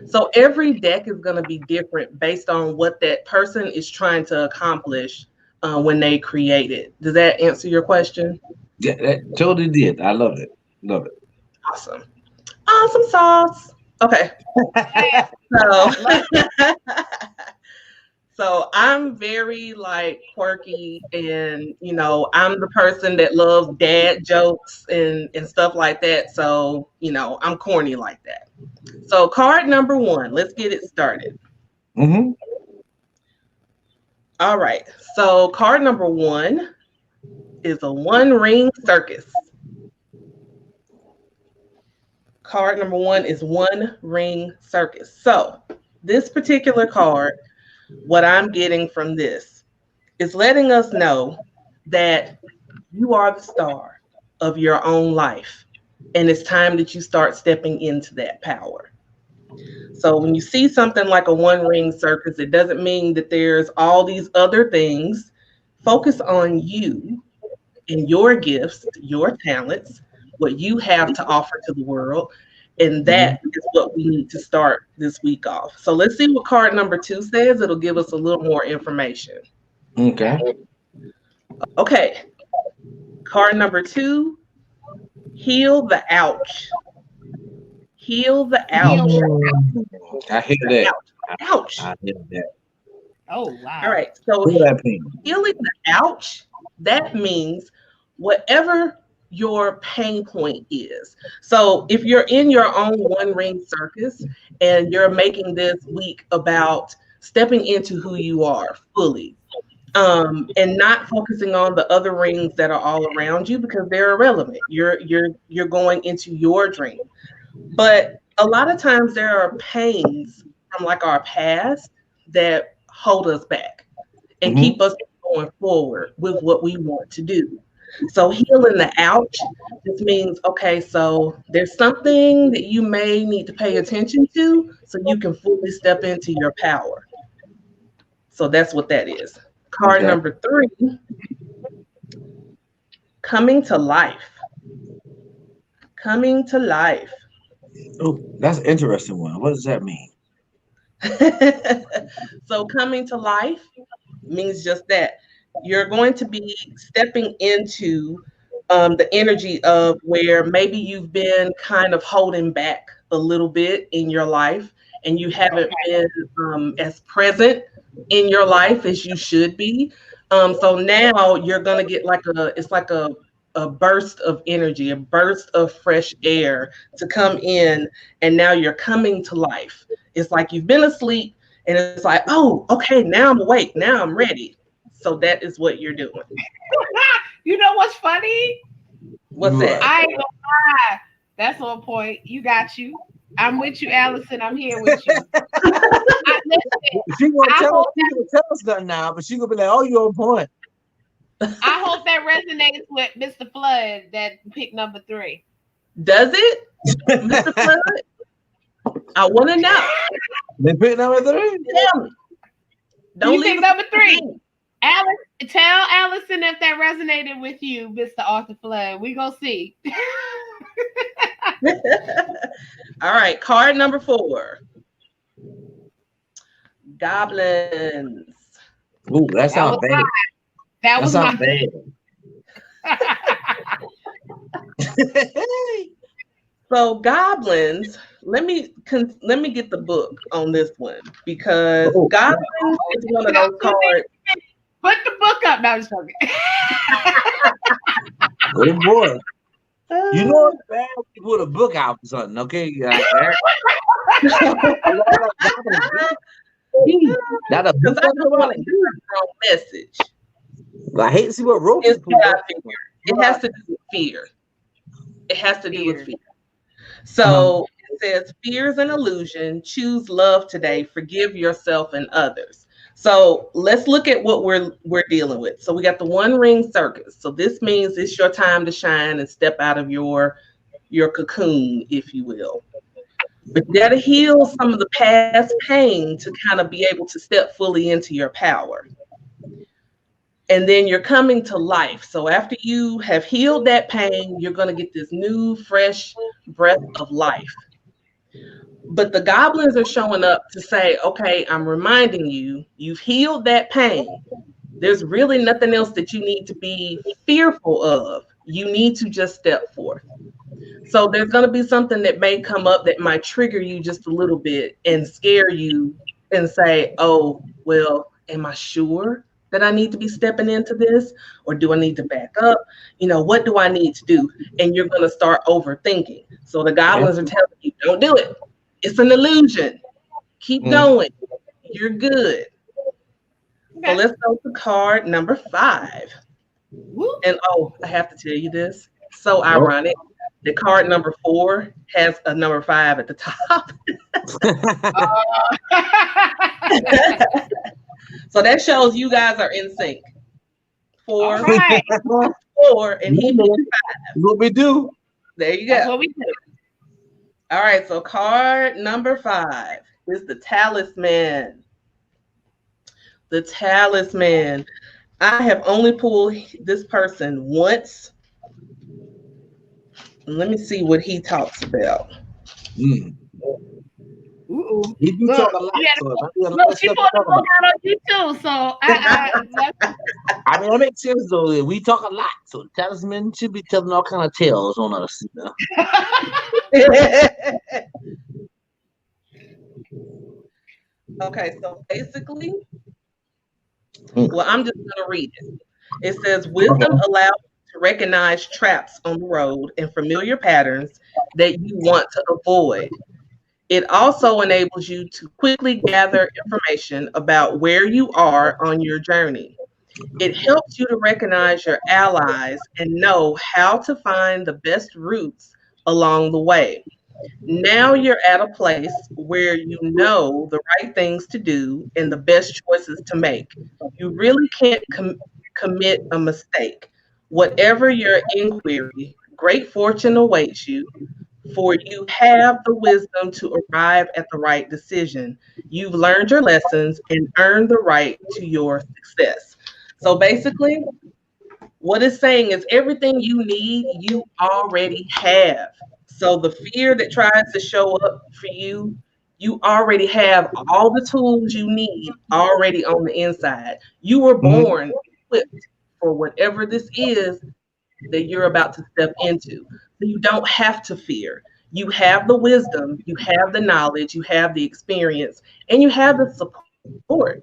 So every deck is going to be different based on what that person is trying to accomplish when they create it. Does that answer your question? Yeah, that totally did. I love it. Love it. Awesome. Awesome sauce. Okay. So I'm very quirky, and I'm the person that loves dad jokes and stuff like that. So I'm corny like that. So card number 1, let's get it started. Mm-hmm. All right. So card number 1 is a 1-ring circus. Card number 1 is 1-ring circus. So this particular card, what I'm getting from this is letting us know that you are the star of your own life. And it's time that you start stepping into that power. So when you see something like a 1-ring circus, it doesn't mean that there's all these other things. Focus on you and your gifts, your talents, what you have to offer to the world. And that is what we need to start this week off. So let's see what card number 2 says. It'll give us a little more information. Okay. Okay. Card number 2, heal the ouch. Heal the ouch. I hear that. Ouch. I hear that. Oh, wow. All right. So healing the ouch, that means whatever your pain point is. So if you're in your own one ring circus and you're making this week about stepping into who you are fully, and not focusing on the other rings that are all around you because they're irrelevant. You're going into your dream. But a lot of times there are pains from like our past that hold us back and keep us going forward with what we want to do. So healing the ouch just means, okay, so there's something that you may need to pay attention to so you can fully step into your power. So that's what that is. Card Okay. number 3, coming to life. Coming to life. Oh, that's an interesting one. What does that mean? So coming to life means just that. You're going to be stepping into the energy of where maybe you've been kind of holding back a little bit in your life and you haven't been as present in your life as you should be. So now you're going to get it's like a burst of energy, a burst of fresh air to come in, and now you're coming to life. It's like you've been asleep and it's like, oh, okay, now I'm awake, now I'm ready. So that is what you're doing. You know what's funny? What's that? I ain't gonna lie. That's on point. You got you. I'm with you, Allison. I'm here with you. Listen, She gonna I tell hope us nothing now, but she gonna be like, "Oh, you're on point." I hope that resonates with Mr. Flood that picked number 3. Does it, Mr. Flood? I want to know. They pick number 3. Tell me. Don't You leave picked number 3. Alice, tell Allison if that resonated with you, Mr. Arthur Flood. We gonna see. All right, card number 4. Goblins. Ooh, that sounds bad. That was my bad. So goblins, let me get the book on this one because goblins is one of those cards. Put the book up. No, I'm just joking. Oh boy. You know it's bad when you put a book out or something, okay? Not a book. Because I don't want to get the wrong message. I hate to see what rope is. It has to do with fear. It has to do with fear. So it says, fear is an illusion. Choose love today. Forgive yourself and others. So let's look at what we're dealing with. So we got the one ring circus. So this means it's your time to shine and step out of your cocoon, if you will. But you got to heal some of the past pain to kind of be able to step fully into your power. And then you're coming to life. So after you have healed that pain, you're going to get this new, fresh breath of life. But the goblins are showing up to say, okay, I'm reminding you, you've healed that pain. There's really nothing else that you need to be fearful of. You need to just step forth. So there's going to be something that may come up that might trigger you just a little bit and scare you and say, oh, well, am I sure that I need to be stepping into this? Or do I need to back up? You know, what do I need to do? And you're going to start overthinking. So the goblins are telling you, don't do it. It's an illusion. Keep going. You're good. Okay. So let's go to card number 5. And I have to tell you this. So ironic. The card number 4 has a number 5 at the top. So that shows you guys are in sync. 4, right. 4, and he picked 5. What we do? There you go. That's what we do. All right, so card number 5 is the talisman. The talisman. I have only pulled this person once. Let me see what he talks about. He do talk a lot. Look, she put the book out on you too. So I mean, that makes sense though. We talk a lot, so the talisman should be telling all kind of tales on us. You know? Okay, so basically, well, I'm just going to read it. It says, wisdom allows you to recognize traps on the road and familiar patterns that you want to avoid. It also enables you to quickly gather information about where you are on your journey. It helps you to recognize your allies and know how to find the best routes along the way. Now you're at a place where you know the right things to do and the best choices to make. You really can't commit a mistake. Whatever your inquiry, great fortune awaits you, for you have the wisdom to arrive at the right decision. You've learned your lessons and earned the right to your success. So basically, what it's saying is everything you need, you already have. So the fear that tries to show up for you, you already have all the tools you need already on the inside. You were Mhm. born equipped for whatever this is that you're about to step into. So you don't have to fear. You have the wisdom, you have the knowledge, you have the experience, and you have the support.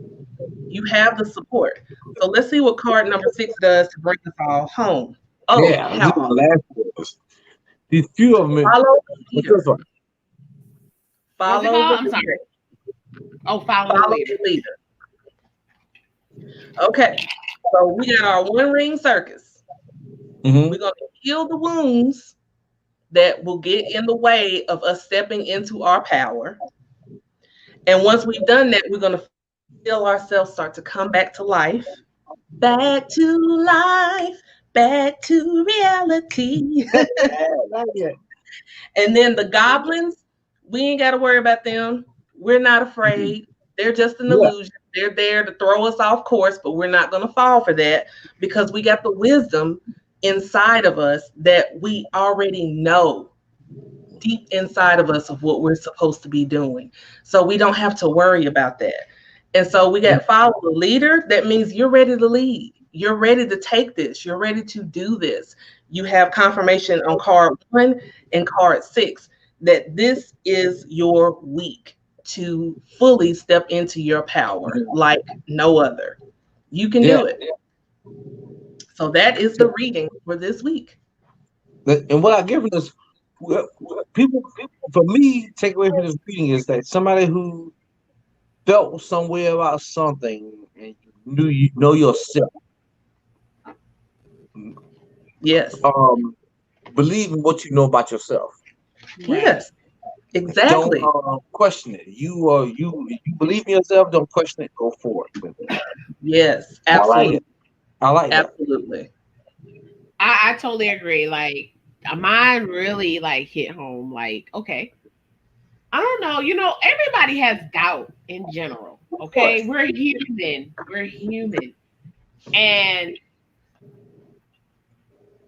You have the support. So let's see what card number 6 does to bring us all home. Oh, Yeah, how these are my last words. These few of them. follow the What's this leader. one? What's it Follow called? the I'm sorry. leader. Oh, follow the Follow leader. the leader. Okay. So we got our one ring circus. Mm-hmm. We're going to heal the wounds that will get in the way of us stepping into our power. And once we've done that, we're going to feel ourselves start to come back to life. Back to life, back to reality. Not yet. And then the goblins, we ain't got to worry about them. We're not afraid. They're just an Yeah. illusion. They're there to throw us off course, but we're not going to fall for that because we got the wisdom inside of us that we already know deep inside of us of what we're supposed to be doing. So we don't have to worry about that. And so we got follow the leader. That means you're ready to lead. You're ready to take this. You're ready to do this. You have confirmation on card 1 and card 6 that this is your week to fully step into your power like no other. You can Yeah. do it. So that is the reading for this week. And what I give is people, for me, take away from this reading is that somebody who felt some way about something and you know yourself, Yes. believe in what you know about yourself. Right. Yes. Don't Exactly. question it. You believe in yourself. Don't question it. Go forward with it. Yes. I like Absolutely. it. I like that. Absolutely. I totally agree. Like mine really like hit home. Like, okay, I don't know. Everybody has doubt in general. Okay, we're human. We're human, and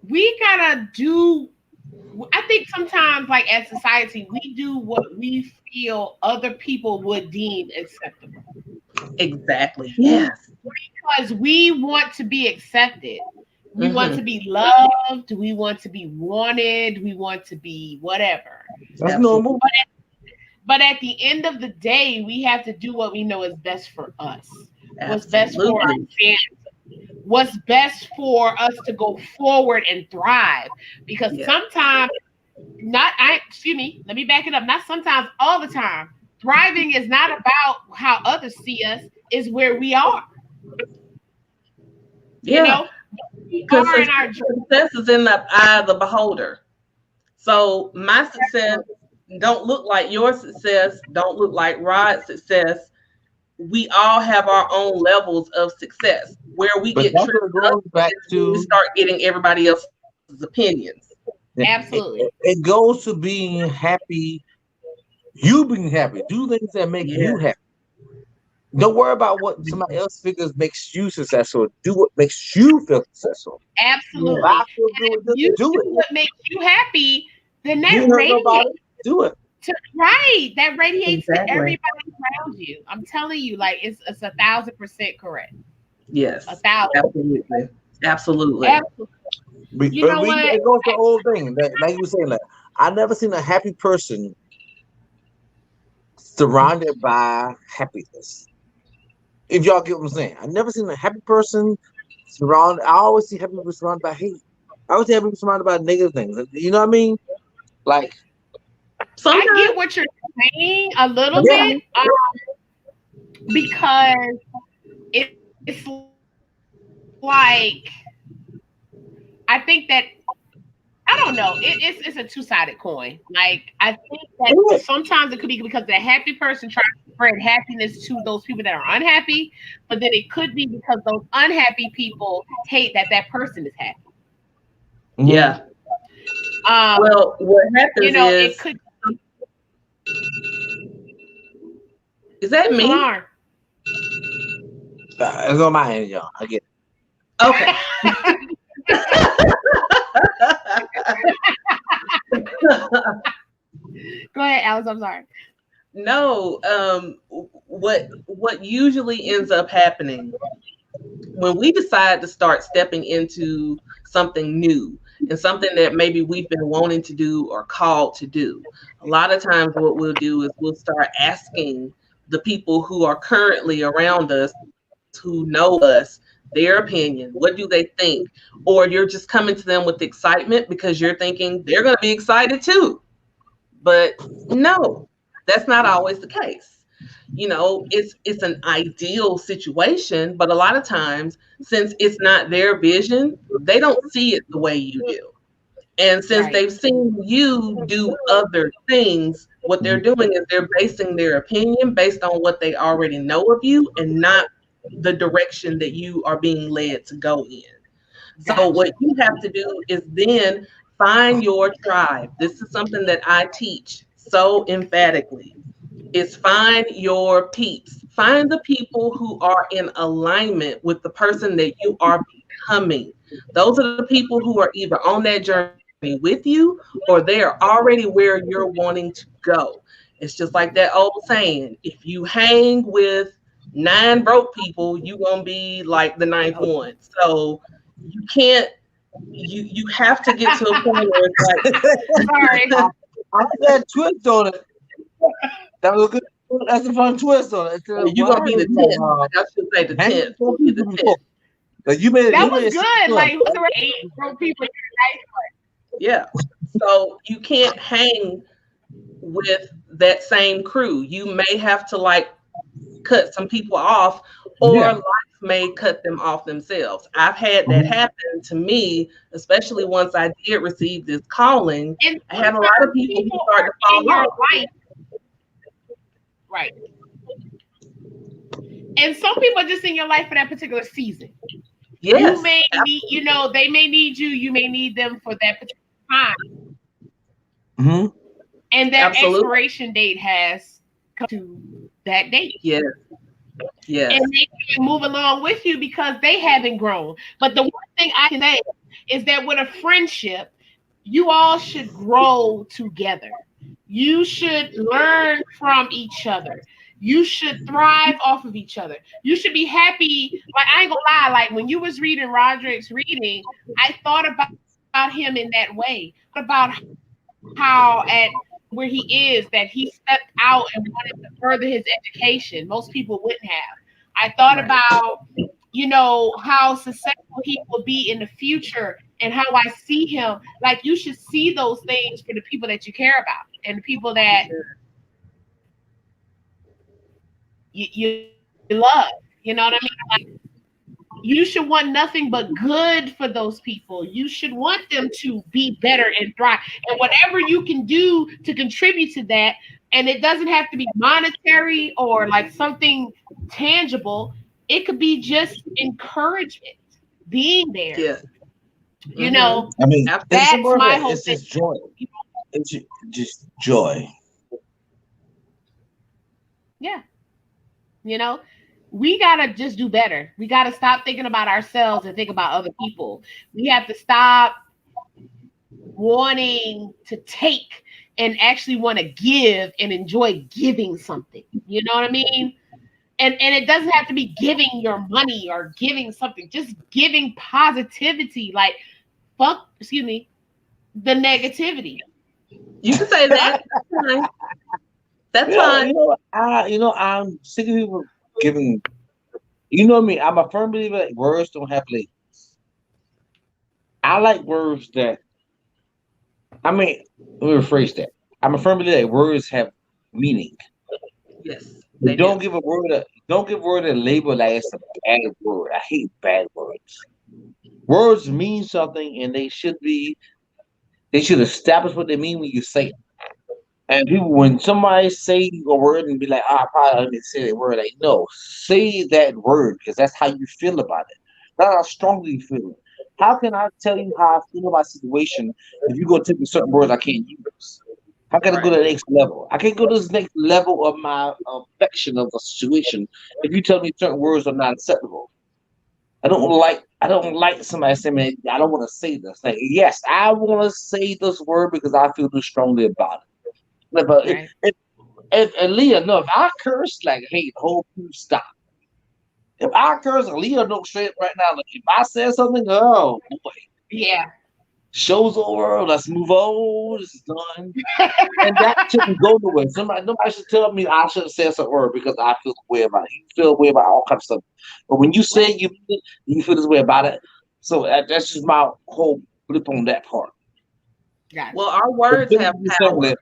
we gotta do. I think sometimes, like as society, we do what we feel other people would deem acceptable Exactly. Yes. because we want to be accepted. We want Hmm. to be loved. We want to be wanted. We want to be whatever. That's Absolutely. normal. But at the end of the day, we have to do what we know is best for us. What's best for our Absolutely. family. What's best for us to go forward and thrive. Because Yes. sometimes, excuse me, let me back it up. Not sometimes, all the time. Thriving is not about how others see us, is where we are. You Yeah. know, we Because are in our success is in the eye of the beholder. So my success don't look like your success, don't look like Rod's success. We all have our own levels of success. Where we But get that's tripped what it up goes back is when we to. start getting everybody else's opinions. absolutely. It goes to being happy. You being happy. Do things that make you Yes. happy. Don't worry about what somebody else figures makes you successful. Do what makes you feel successful. If Yes. I Absolutely. feel good with this, You do do it. what makes you happy, then You that ain't hurt radiates nobody. Do it. that radiates to Exactly. everybody around you. I'm telling you, like it's 1,000% correct. Yes. 1,000. Absolutely. Absolutely. Absolutely. You know what? It goes to the old thing. Like you were saying, like I never seen a happy person surrounded by happiness. If y'all get what I'm saying, I never seen a happy person surrounded. I always see happy people surrounded by hate. I would tell people surrounded by negative things. You know what I mean? Like, I Sometimes, get what you're saying a little yeah, bit, because it's like, I think that, I don't know. It's a two-sided coin. Like, I think that sometimes it could be because the happy person tries to spread happiness to those people that are unhappy, but then it could be because those unhappy people hate that that person is happy. yeah. Um, Well, what happens it could. is that Whose me? alarm? it's on my end, y'all. I get it. Okay. Go ahead, Alice. I'm sorry. No, what usually ends up happening when we decide to start stepping into something new and something that maybe we've been wanting to do or called to do, a lot of times what we'll do is we'll start asking the people who are currently around us, who know us, their opinion. What do they think? Or you're just coming to them with excitement because you're thinking they're going to be excited too. But no, that's not always the case. It's an ideal situation, but a lot of times, since it's not their vision, they don't see it the way you do. And since Right. they've seen you do other things, what they're doing is they're basing their opinion based on what they already know of you and not the direction that you are being led to go in. So Gotcha. what you have to do is then find your tribe. This is something that I teach so emphatically. Is find your peeps. Find the people who are in alignment with the person that you are becoming. Those are the people who are either on that journey with you or they are already where you're wanting to go. It's just like that old saying, if you hang with 9 broke people, you're gonna be like the ninth one. So you can't you have to get to a point where it's like Sorry. I like that twist on it. That was a good. That's a fun twist on it. Instead of you're what I gonna be heard the was 10th. I should say the hang 10th. with You'll be the people 10th. before. Like you made That was it seem good. fun. Like, who's the eight broke people? Yeah. So you can't hang with that same crew. You may have to like cut some people off, or Yeah. life may cut them off themselves. I've had that Mhm. happen to me, especially once I did receive this calling. And I had a lot sometimes of people who people started are to in fall your off. life, right? And some people are just in your life for that particular season. You Yes. may need, they may need you. You may need them for that particular time, Mhm. and their Absolutely. expiration date has come to that date. Yes. Yes. And they can move along with you because they haven't grown. But the one thing I can say is that with a friendship, you all should grow together. You should learn from each other. You should thrive off of each other. You should be happy. Like, I ain't gonna lie, like when you was reading Roderick's reading, I thought about him in that way. About how at where he is, that he stepped out and wanted to further his education. Most people wouldn't have. I thought Right. about, how successful he will be in the future and how I see him. Like, you should see those things for the people that you care about and the people that you love. You know what I mean? Like, you should want nothing but good for those people. You should want them to be better and thrive. And whatever you can do to contribute to that, and it doesn't have to be monetary or like something tangible, it could be just encouragement, being there. Yes. You know, I mean, Absolutely. it's that's simple as my that. whole It's thing. just joy. It's just joy. Yeah. You know, we got to just do better. We got to stop thinking about ourselves and think about other people. We have to stop wanting to take and actually want to give and enjoy giving something. You know what I mean? And it doesn't have to be giving your money or giving something, just giving positivity. Like, fuck, excuse me, the negativity. You can say that. That's fine. That's fine. I'm sick of people giving. You know me. I'm a firm believer that words don't have labels. I like words that. I mean, let me rephrase that. I'm a firm believer that words have meaning. Yes, But they do. don't give a word a label like it's a bad word. I hate bad words. Words mean something, and they should establish what they mean when you say it. And people, when somebody say a word and be like, "Ah, I probably didn't say that word," like, no, say that word because that's how you feel about it, not how strongly you feel it. How can I tell you how I feel about a situation if you go take me certain words I can't use? How can I go Right. to the next level? I can't go to this next level of my affection of a situation if you tell me certain words are not acceptable. I don't like somebody saying, "Man, I don't want to say this." Like, yes, I want to say this word because I feel too strongly about it. But Right. and Leah, no, if I curse, like, hey, the whole crew stop. If I curse, Leah, no straight right now. Like, if I said something, oh boy, Yeah. show's over. Let's move on. This is done. And that shouldn't go nowhere. Nobody should tell me I should have said some word because I feel the way about it. You feel the way about all kinds of stuff. But when you say you feel this way about it. So that's just my whole flip on that part. Gotcha. Well, our But words then have you saying power. that,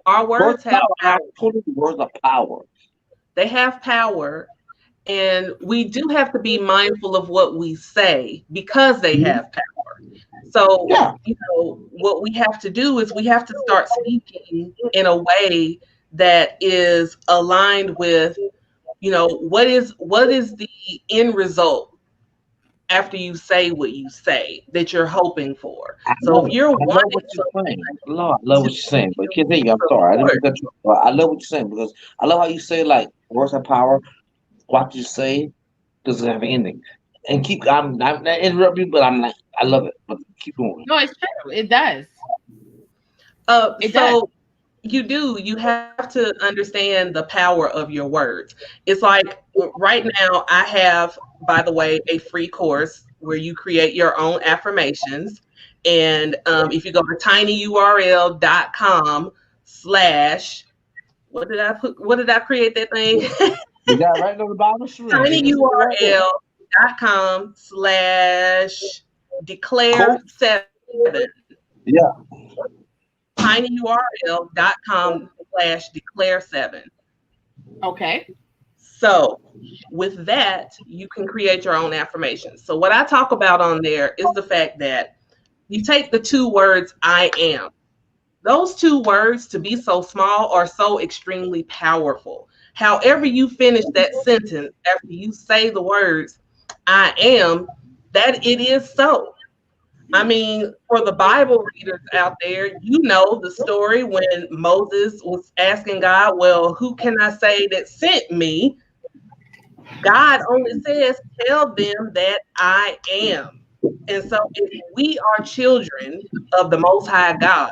Our words words of have power. I power. totally words of power. They have power, and we do have to be mindful of what we say because they Mhm. have power. So, Yeah. what we have to do is we have to start speaking in a way that is aligned with, what is the end result after you say what you say that you're hoping for. So if you're I love wanting what you're something saying. I love what you're to saying. But continue. I'm sorry. I didn't support, mean to cut you off. But I love what you're saying because I love how you say like words of power. What you say doesn't have an ending. And keep. I'm not interrupting you, but I'm like I love it. But keep going. No, it's true. It does. It does. so you have to understand the power of your words. It's like right now I have, by the way, a free course where you create your own affirmations. And if you go to tinyurl.com/ what did I create that thing? You got it right on the bottom of the screen. It just say right there. tinyurl.com/ declare Coach. 7. Yeah. tinyurl.com/declare7. Okay. So, with that, you can create your own affirmations. So, what I talk about on there is the fact that you take the two words I am. Those two words, to be so small, are so extremely powerful. However, you finish that sentence after you say the words I am, that it is so. I mean, for the Bible readers out there, you know the story when Moses was asking God, well, who can I say that sent me? God only says, tell them that I am. And so, if we are children of the Most High God,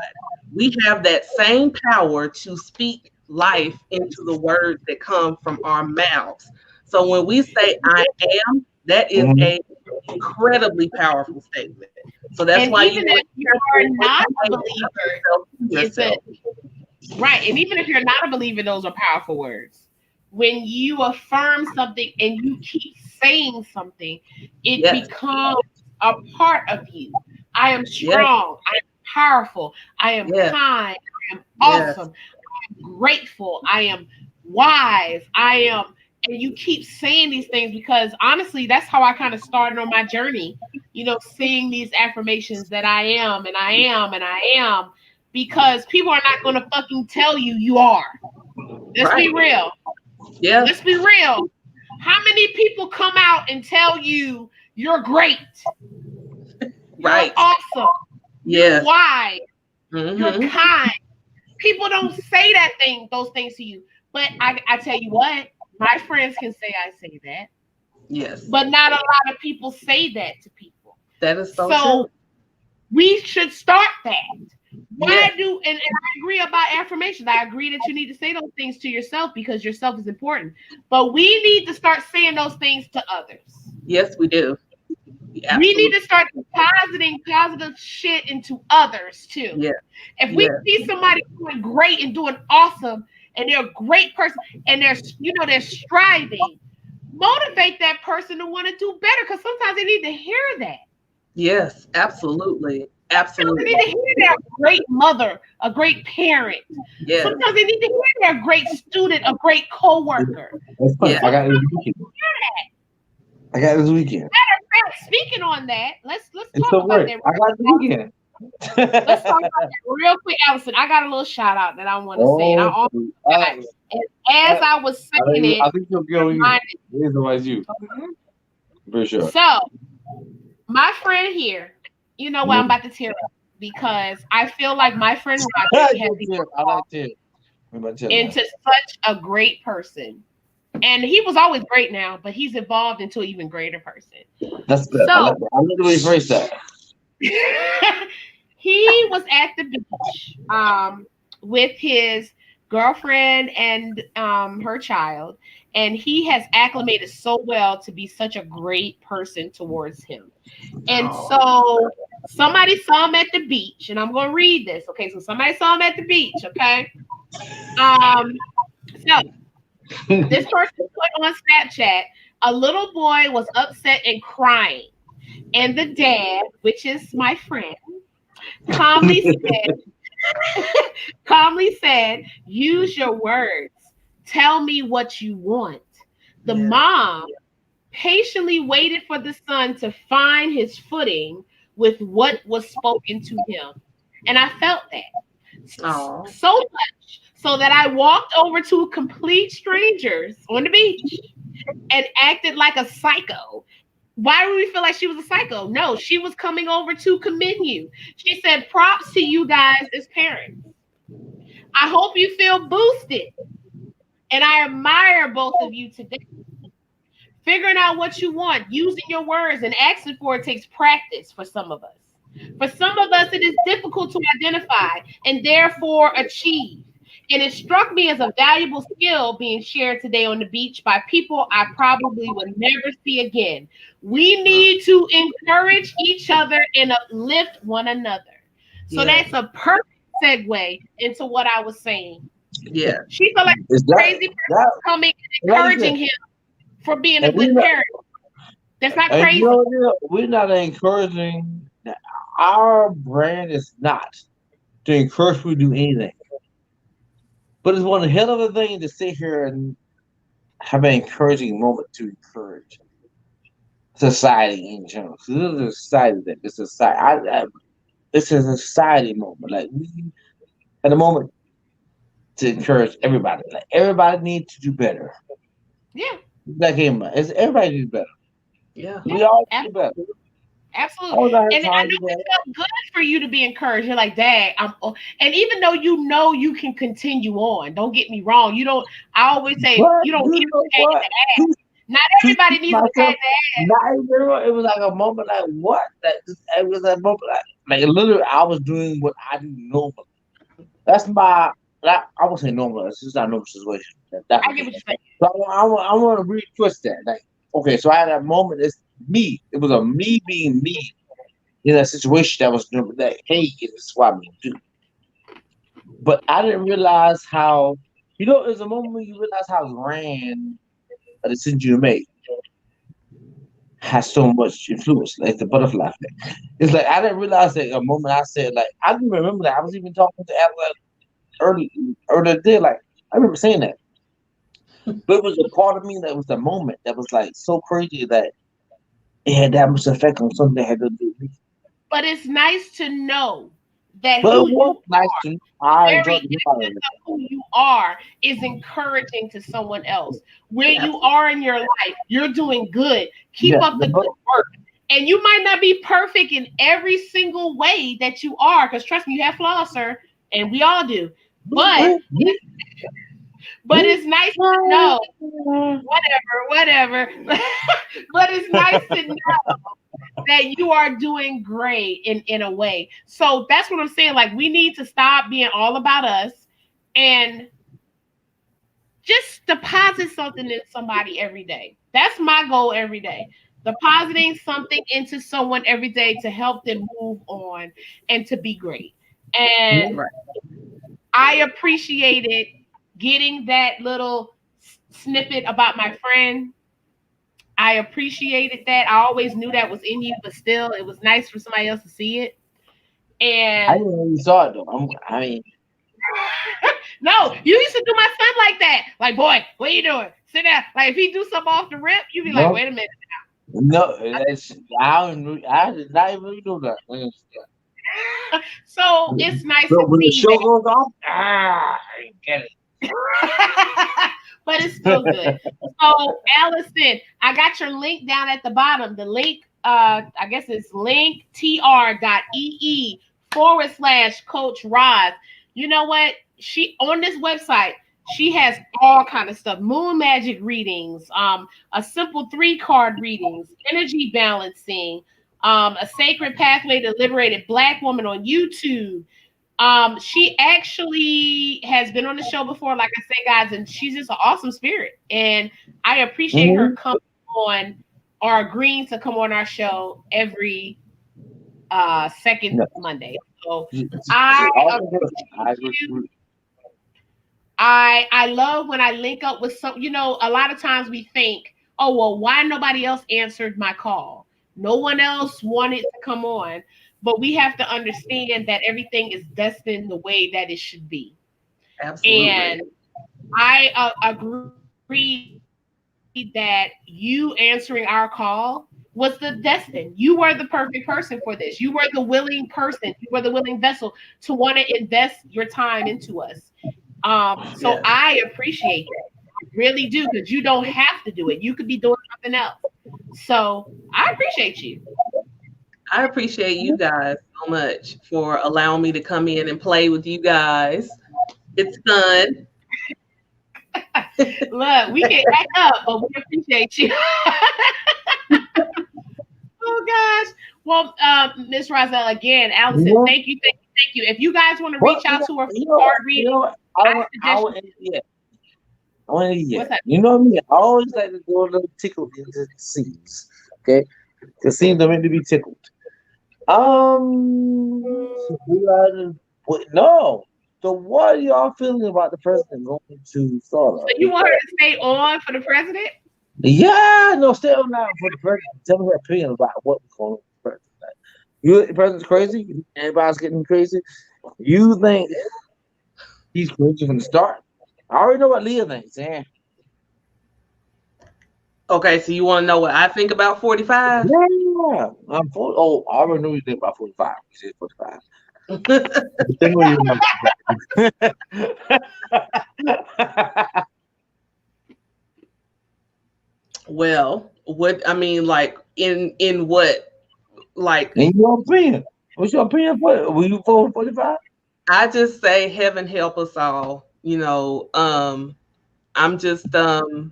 we have that same power to speak life into the words that come from our mouths. So, when we say I am, that is Mhm. a incredibly powerful statement. So that's And why you even want if to be you're careful when not you a say believer, it's a yourself. right. And even if you're not a believer, those are powerful words. When you affirm something and you keep saying something, it Yes, becomes a part of you. I am yes, strong. I am powerful. I am yes, kind. I am yes, awesome. Grateful. I am wise. I am, and you keep saying these things because honestly, that's how I kind of started on my journey. Saying these affirmations that I am and I am and I am, because people are not going to fucking tell you you are. Let's right. be real. Yeah, Let's be real. How many people come out and tell you you're great, you're right. awesome, you're Yes. wise, you're Mm-hmm. kind? People don't say those things to you. But I tell you what, my friends can say I say that, Yes. but not a lot of people say that to people. That is so true. So we should start that. Yes. And I agree about affirmations. I agree that you need to say those things to yourself because yourself is important. But we need to start saying those things to others. Yes, we do. We We need absolutely. to start depositing positive shit into others too. Yes. If we Yes. see somebody doing great and doing awesome and they're a great person and they're striving, motivate that person to want to do better because sometimes they need to hear that. Yes, absolutely. They Absolutely. need to hear they're a great mother, a great parent. Yes. Sometimes they need to hear they're a great student, a great co-worker. That's funny. Yeah. I got this weekend. I got this weekend. Matter of fact, speaking on that, let's It's talk so about great. that. I got this weekend. Let's talk about that real quick, Allison. I got a little shout out that I want to say, and I Oh, almost I, forgot. And as I was saying it, I think you'll go you. reminded It is you, for sure. so my friend here, you know what, I'm Mhm. about to tear up because I feel like my friend I Roger has like evolved Tim. I'm about to tell into such a great person. And he was always great now, but he's evolved into an even greater person. That's good. I So like that. I like the way you phrase that. he was at the beach with his girlfriend and her child, and he has acclimated so well to be such a great person towards him. And so somebody saw him at the beach, and I'm going to read this. Okay, so somebody saw him at the beach. Okay, so this person put on Snapchat, a little boy was upset and crying, and the dad, which is my friend, calmly said, use your words. Tell me what you want. The mom patiently waited for the son to find his footing with what was spoken to him. And I felt that Oh. so much so that I walked over to complete strangers on the beach and acted like a psycho. Why would we feel like she was a psycho? No, she was coming over to commend you. She said, props to you guys as parents. I hope you feel boosted. And I admire both of you today. Figuring out what you want, using your words, and asking for it takes practice for some of us. For some of us, it is difficult to identify and therefore achieve. And it struck me as a valuable skill being shared today on the beach by people I probably would never see again. We need to encourage each other and uplift one another. So that's a perfect segue into what I was saying. Yeah. She felt like a crazy person coming and encouraging him for being a good parent. That's not crazy. We're not encouraging. Our brand is not to encourage people to do anything. But it's one hell of a thing to sit here and have an encouraging moment to encourage society in general. So this is a society that it's a society. It's a society moment. Like we had a moment to encourage everybody. Like everybody needs to do better. Yeah. That came out. It's everybody needs better. Yeah. We all do better. Absolutely. And I know it felt good for you to be encouraged. You're like, Dad, and even though you know you can continue on, don't get me wrong. You don't, I always say, you don't need to pat the ass. Not everybody needs to pat the ass. It was like a moment like what? It was a moment like literally I was doing what I do normally. That's my I would say normal. It's just not a normal situation. I get what you're saying. So I want to retwist that. Like, okay, so I had that moment. It's me. It was a me being me in that situation that was like, hey, this is what I'm do. But I didn't realize how. There's a moment when you realize how grand a decision you make has so much influence, like the butterfly effect. It's like I didn't realize that a moment I said, like, I didn't remember that. I was even talking to Adelaide earlier today. Like, I remember saying that. But it was a part of me that was the moment that was like so crazy that it had that much effect on something that had to do with me. But it's nice to know that But who it was you nice are, to I very enjoyed the part of it. of who you are is encouraging to someone else. Where you are in your life, you're doing good. Keep up the good work. And you might not be perfect in every single way that you are, because trust me, you have flaws, sir, and we all do. But it's nice to know, whatever. But it's nice to know that you are doing great in a way. So that's what I'm saying. Like, we need to stop being all about us and just deposit something in somebody every day. That's my goal every day. Depositing something into someone every day to help them move on and to be great. And I appreciated getting that little snippet about my friend. I appreciated that. I always knew that was in you, but still, it was nice for somebody else to see it. I And didn't know you saw it though. I mean, no, you used to do my son like that. Like, boy, what are you doing? Sit down. Like, if he do something off the rip, you be like, no, wait a minute. no, I did not even do that. So it's nice to But when the see show that. goes off, I get it. But it's still good. So, Allison, I got your link down at the bottom. The link, I guess it's linktr.ee/Coach Roz. You know what? She on this website, she has all kind of stuff. Moon magic readings, a simple 3-card readings, energy balancing, a sacred pathway to liberated Black woman on YouTube. She actually has been on the show before, like I say, guys, and she's just an awesome spirit. And I appreciate her coming on or agreeing to come on our show every second Monday. So I love when I link up with some, a lot of times we think, oh, well, why nobody else answered my call? No one else wanted to come on. But we have to understand that everything is destined the way that it should be. Absolutely. And I agree that you answering our call was the destined. You were the perfect person for this. You were the willing person. You were the willing vessel to want to invest your time into us. So I appreciate that. I really do, because you don't have to do it. You could be doing something else. So I appreciate you. I appreciate you guys so much for allowing me to come in and play with you guys. It's fun. Look, we can act up, but we appreciate you. Oh gosh. Well, Miss Rozzel, again, Allison, thank you. If you guys want to reach out to her for card reading, I want to You know me, I always like to go a little tickle into the seams. Okay? The seams are meant to be tickled. No. So what are y'all feeling about the president going to Florida? So you want her to stay on for the president? Yeah, no, stay on now for the president. Tell me her opinion about what's going on with the president. You the president's crazy? Everybody's getting crazy? You think he's crazy from the start? I already know what Leah thinks, man. Okay, so you want to know what I think about 45? Yeah. I already knew you think about 45. You said 45. Well, what I mean, like in what, like in your opinion? What's your opinion for? Will you vote 45? I just say heaven help us all. I'm just I'm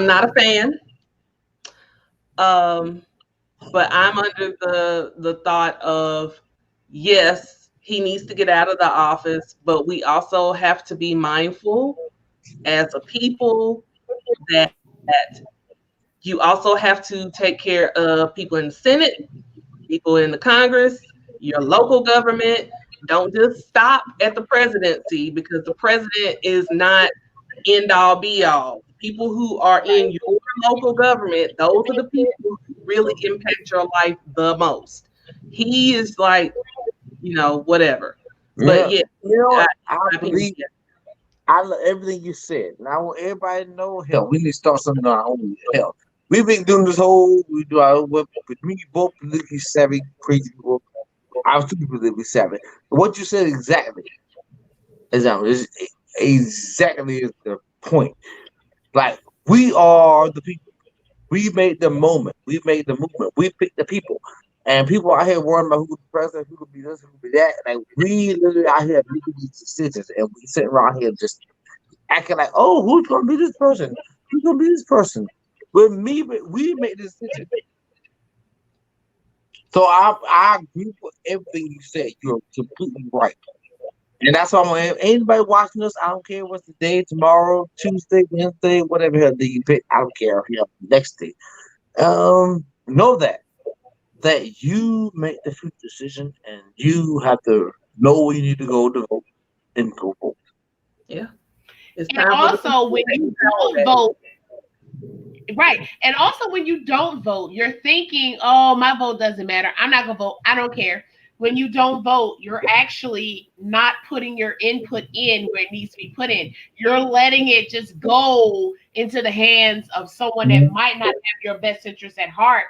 not a fan. But I'm under the thought of, yes, he needs to get out of the office, but we also have to be mindful as a people that you also have to take care of people in the Senate, people in the Congress, your local government. Don't just stop at the presidency, because the president is not end all be all. People who are in your local government, those are the people who really impact your life the most. He is like, whatever. But yeah, I believe I love everything you said. And I want everybody to know, hell, we need to start something on our own. Hell, we've been doing this we do our own work, but me, both politically savvy, crazy people. I was too politically savvy. What you said exactly is the point. Like, we are the people. We made the moment. We made the movement. We picked the people. And people out here worrying about who's the president, who could be this, who could be that. Like, we literally out here making these decisions, and we sit around here just acting like, oh, who's going to be this person? Who's going to be this person? With me, we made this decision. So I agree with everything you said. You're completely right. And that's why I'm like, anybody watching us, I don't care what's the day, tomorrow, Tuesday, Wednesday, whatever hell day you pick, I don't care. Next day. Know that you make the future decision, and you have to know where you need to vote and go vote. Yeah. And also, when you don't vote, Right. And also when you don't vote, you're thinking, oh, my vote doesn't matter. I'm not gonna vote. I don't care. When you don't vote, you're actually not putting your input in where it needs to be put in. You're letting it just go into the hands of someone that might not have your best interest at heart,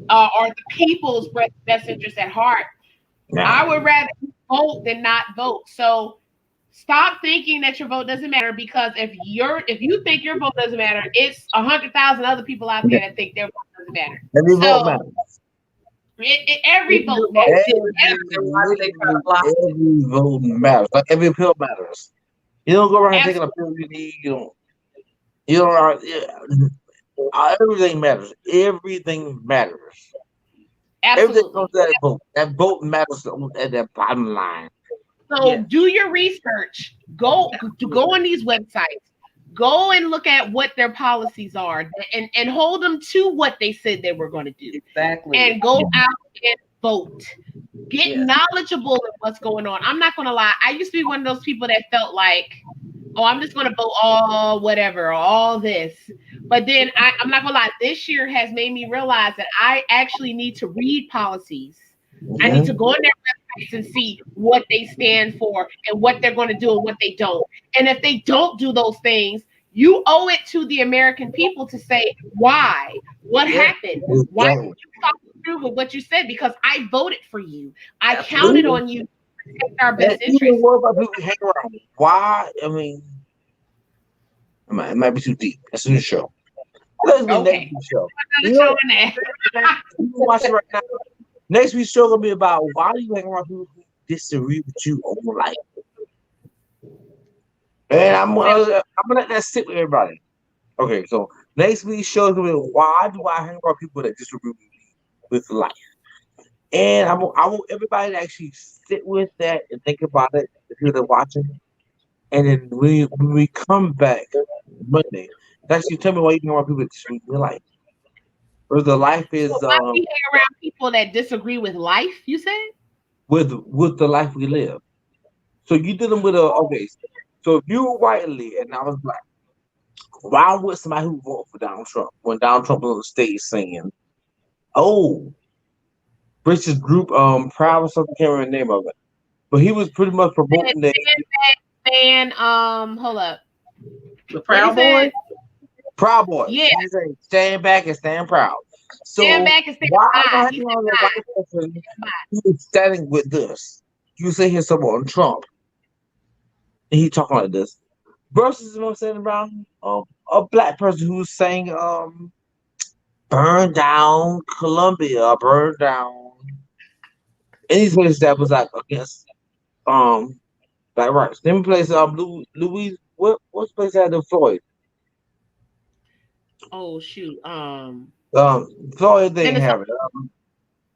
or the people's best interest at heart. Nah. I would rather vote than not vote. So stop thinking that your vote doesn't matter, because if you think your vote doesn't matter, it's 100,000 other people out there that think their vote doesn't matter. Every vote So matters. every vote matters. Every vote matters. Like every pill matters. You don't go around taking a pill you need. You don't. Everything matters. Everything matters. Everything Absolutely. goes to that vote. That vote matters at that bottom line. So do your research. Go on these websites. Go and look at what their policies are, and hold them to what they said they were going to do. Exactly. And go out and vote. Get knowledgeable of what's going on. I'm not going to lie. I used to be one of those people that felt like, oh, I'm just going to vote all whatever, all this. But then I'm not going to lie. This year has made me realize that I actually need to read policies. I need to go on their websites and see what they stand for and what they're going to do and what they don't. And if they don't do those things, you owe it to the American people to say why, what happened, why did you follow through with what you said? Because I voted for you. I counted on you to protect our best interests. What about people hang around? Why? I mean, it might be too deep. That's a new show. Let's get next week's show. You can watch it right now. Next week's show gonna be about why do you hang around people who disagree with you on life. And I'm gonna let that sit with everybody. Okay, so next week's show is gonna be why do I hang around people that disagree with me with life? And I want everybody to actually sit with that and think about it if you're watching. And then when we come back Monday, actually tell me why you hang around people that disagree with your life. Or the life is So why do you hang around people that disagree with life, you said? With the life we live. So you dealing with so if you were whitely and I was black, why would somebody who voted for Donald Trump when Donald Trump was on the stage saying, oh, racist group proud or something, can't remember the name of it. But he was pretty much promoting that hold up. The Proud Boy? Proud Boy. Yeah. He said, stand back and stand proud. So Stand back and stand why proud. am I on the white person who is standing with this? You say here's someone on Trump. And he talking like this. Versus you know what I'm saying about a black person who's saying burn down Columbia, burn down any place that was like against black rights. Then place Louis what's the place that had the Floyd? Oh shoot. Floyd didn't have it.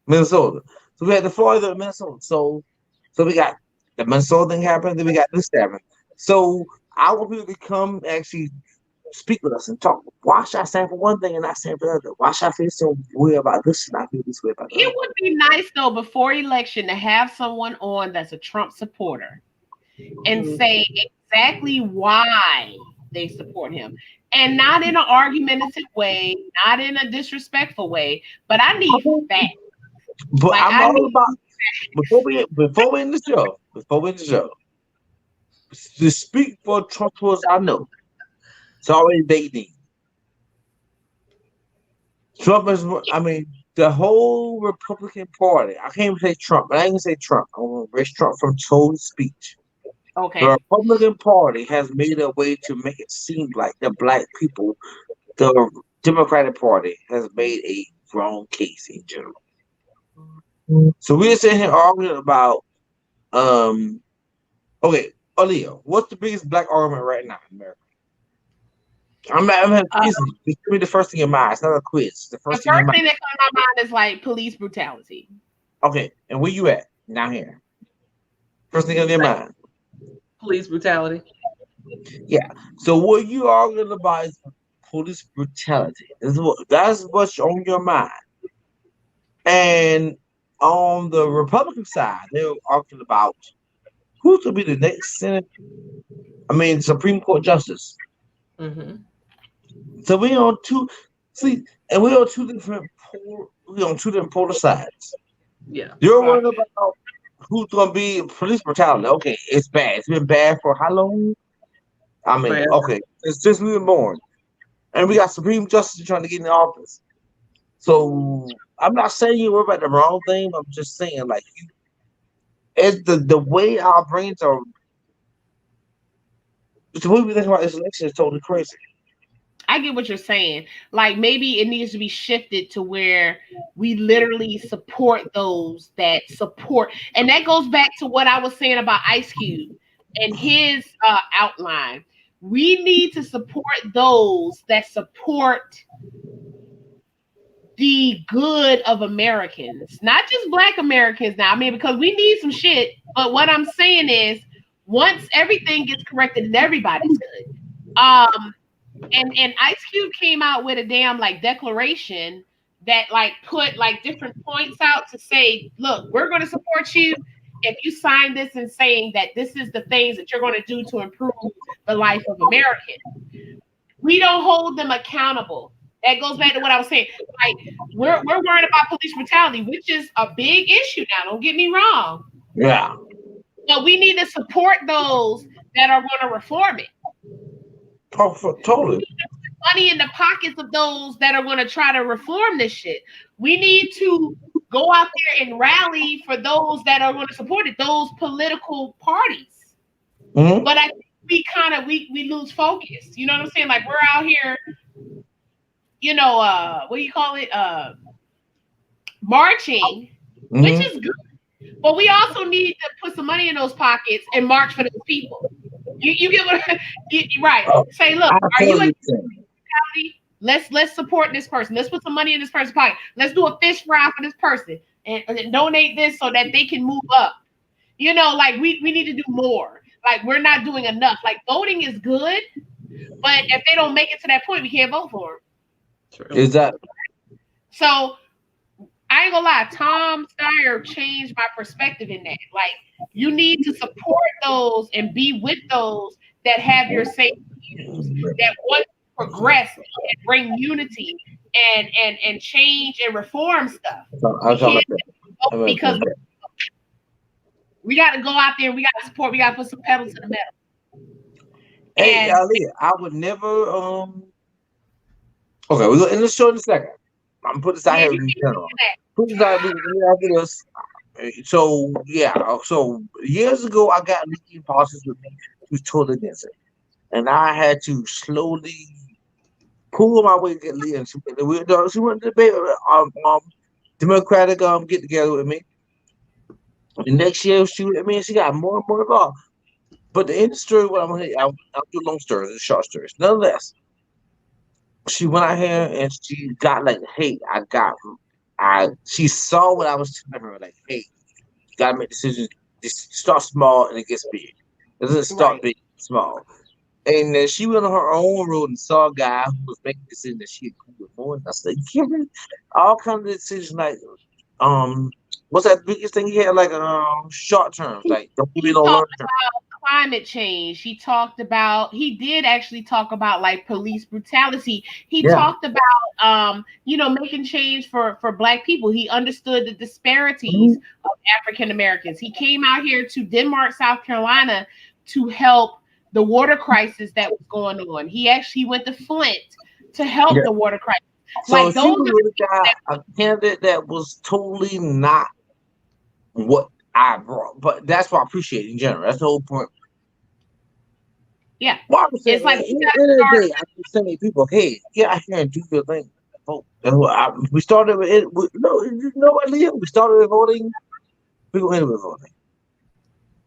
Minnesota. So we had the Floyd of Minnesota. So we got the Minnesota thing happened, then we got this happened. So I want people to come actually speak with us and talk. Why should I stand for one thing and not stand for the other? Why should I feel so way about this and not feel this way about that? It would be nice though before election to have someone on that's a Trump supporter and say exactly why they support him. And not in an argumentative way, not in a disrespectful way, but I need facts. But like, I'm all about before we end the show, to speak for Trump supporters I know. It's already dating. Trump is, the whole Republican Party. I can't even say Trump, but I can say Trump. I want to erase Trump from total speech. Okay. The Republican Party has made a way to make it seem like the black people, the Democratic Party has made a wrong case in general. So we're sitting here arguing about, okay, Aaliyah, what's the biggest black argument right now in America? I'm having a quiz. Just give me the first thing in mind. It's not a quiz. The first thing that comes to my mind is like police brutality. Okay, and where you at? Down here. First thing in your mind. Police brutality. Yeah. So what you arguing about is police brutality. That's what's on your mind. And on the Republican side, they're arguing about who to be the next Supreme Court justice. Mm-hmm. So we on two. See, and we on two different. We on two different polar sides. Yeah. You're Right. worried about who's gonna be police brutality. Okay, it's bad. It's been bad for how long? I mean, Forever. okay, it's just we were born, and we got Supreme Justice trying to get in the office. So I'm not saying you were about the wrong thing. I'm just saying like it's the way our brains are. The way we think about this election is totally crazy. I get what you're saying. Like maybe it needs to be shifted to where we literally support those that support. And that goes back to what I was saying about Ice Cube and his outline. We need to support those that support the good of Americans, not just Black Americans now. I mean, because we need some shit. But what I'm saying is, once everything gets corrected, and everybody's good. And Ice Cube came out with a damn like declaration that like put like different points out to say, look, we're going to support you if you sign this and saying that this is the things that you're going to do to improve the life of Americans. We don't hold them accountable. That goes back to what I was saying. Like we're worried about police brutality, which is a big issue now. Don't get me wrong. Yeah, But we need to support those that are going to reform it. totally. Money in the pockets of those that are going to try to reform this shit. We need to go out there and rally for those that are going to support it, those political parties. Mm-hmm. But I think we lose focus. You know what I'm saying? Like we're out here, what do you call it? Marching, Mm-hmm. which is good. But we also need to put some money in those pockets and march for those people. You get what right. Say, look, are you a let's support this person. Let's put some money in this person's pocket. Let's do a fish fry for this person and donate this so that they can move up. Like we need to do more. Like we're not doing enough. Like voting is good, but if they don't make it to that point, we can't vote for them. True. Exactly. So I ain't gonna lie, Tom Steyer changed my perspective in that. Like you need to support those and be with those that have your same views, that want to progress and bring unity and change and reform stuff. We can't vote because we got to go out there and we got to support. We got to put some pedal to the metal. Hey, And Ali, I would never. Okay, we're gonna end the show in a second. I'm gonna put this out yeah, here you in can do general. that. Put this out here after this. So yeah, so years ago I got leaking policies with me. She was totally against it, and I had to slowly pull my way to get Leah. She went to debate Democratic get together with me. The next year she got more and more involved. But the end story, what I'll do long stories, and short stories. Nonetheless, she went out here and she got like, hey, she saw what I was telling her, like, hey, you gotta make decisions. Just start small and it gets big. It doesn't start Right. big, small. And then she went on her own road and saw a guy who was making decisions that she agreed with more. And I said, yeah, all kinds of decisions like, what's that biggest thing he had? Like, short terms, like, don't give me He no long talked term. about climate change. He did actually talk about like police brutality. He Yeah. talked about making change for Black people. He understood the disparities of African Americans. He came out here to Denmark, South Carolina to help the water crisis that was going on. He actually went to Flint to help Yeah. the water crisis. So Like she those was are really got a candidate that was totally not what I brought, but that's what I appreciate in general. That's the whole point. yeah. Well, I'm saying, It's like at we the gotta end of the start. day, I'm just saying, people, hey, get out here and do your thing. Vote. That's what we started with it. No, you know what, Leah? We started with voting. We're going to end with voting.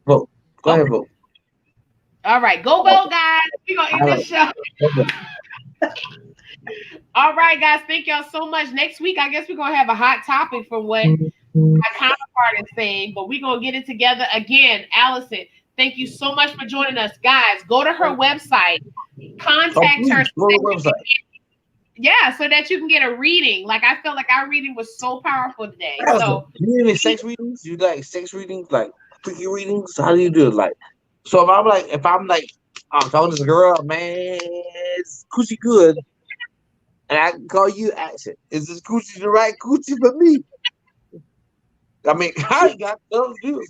Vote. Go ahead, vote. All right, go guys. We're gonna end this show. All right, guys. Thank y'all so much. Next week, I guess we're gonna have a hot topic for what my counterpart is saying, but we're gonna get it together again. Allison, thank you so much for joining us, guys. Go to her website, contact her. Go to the website. Yeah, so that you can get a reading. Like I felt like our reading was so powerful today. So Do you do any sex readings? You like sex readings, like freaky readings? How do you do it? Like, so if I'm like, I'm talking to this girl, man, it's coochie good. and I can call you accent. Is this coochie the right coochie for me? I mean, I ain't got those views.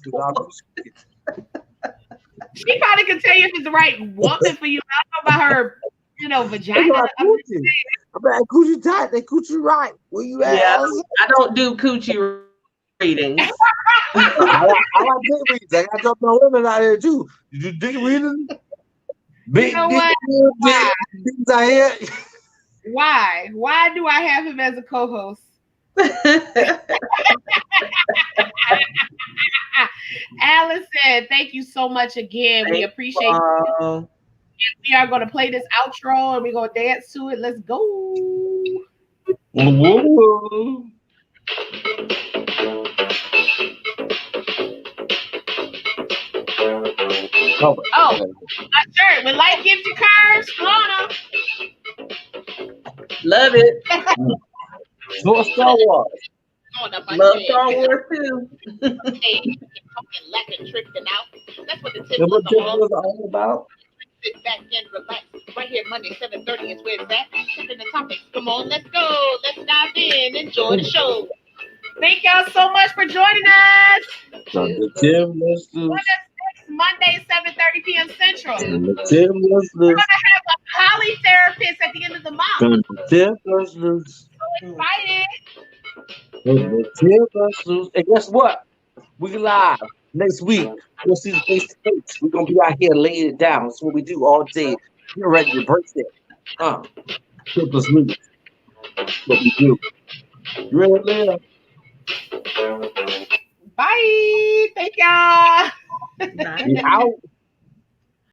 She probably can tell you if it's the right woman for you. I don't know about her, vagina. I'm like, coochie tight, they coochie right. Where you at? Yeah, I don't do coochie readings. I like dick readings. I got some women out here too. You do dick readings? Big dick, things I hear. Why? Why do I have him as a co-host? Allison, thank you so much again. We appreciate you. We are going to play this outro and we're going to dance to it. Let's go. Whoa. Oh, my shirt with light gives you curves. Lana. Love it. So Star Wars. Love Star Wars too. Talking, laughing, tripping out. That's what the What Tipplers are all about? Sit back and relax. Right here, Monday, 7:30 is where it's at. Tipping the topics. Come on, let's go. Let's dive in. Enjoy the show. Thank y'all so much for joining us. Next Monday, 7:30 p.m. Central. We're We're gonna have a poly therapist at the end of the month. So excited. And guess what? We live next week. We'll see the face to face. We're gonna be out here laying it down. That's what we do all day. We're ready to break it. Tipplers news. What we do. You ready, Leah? Bye. Thank y'all. Bye. We out.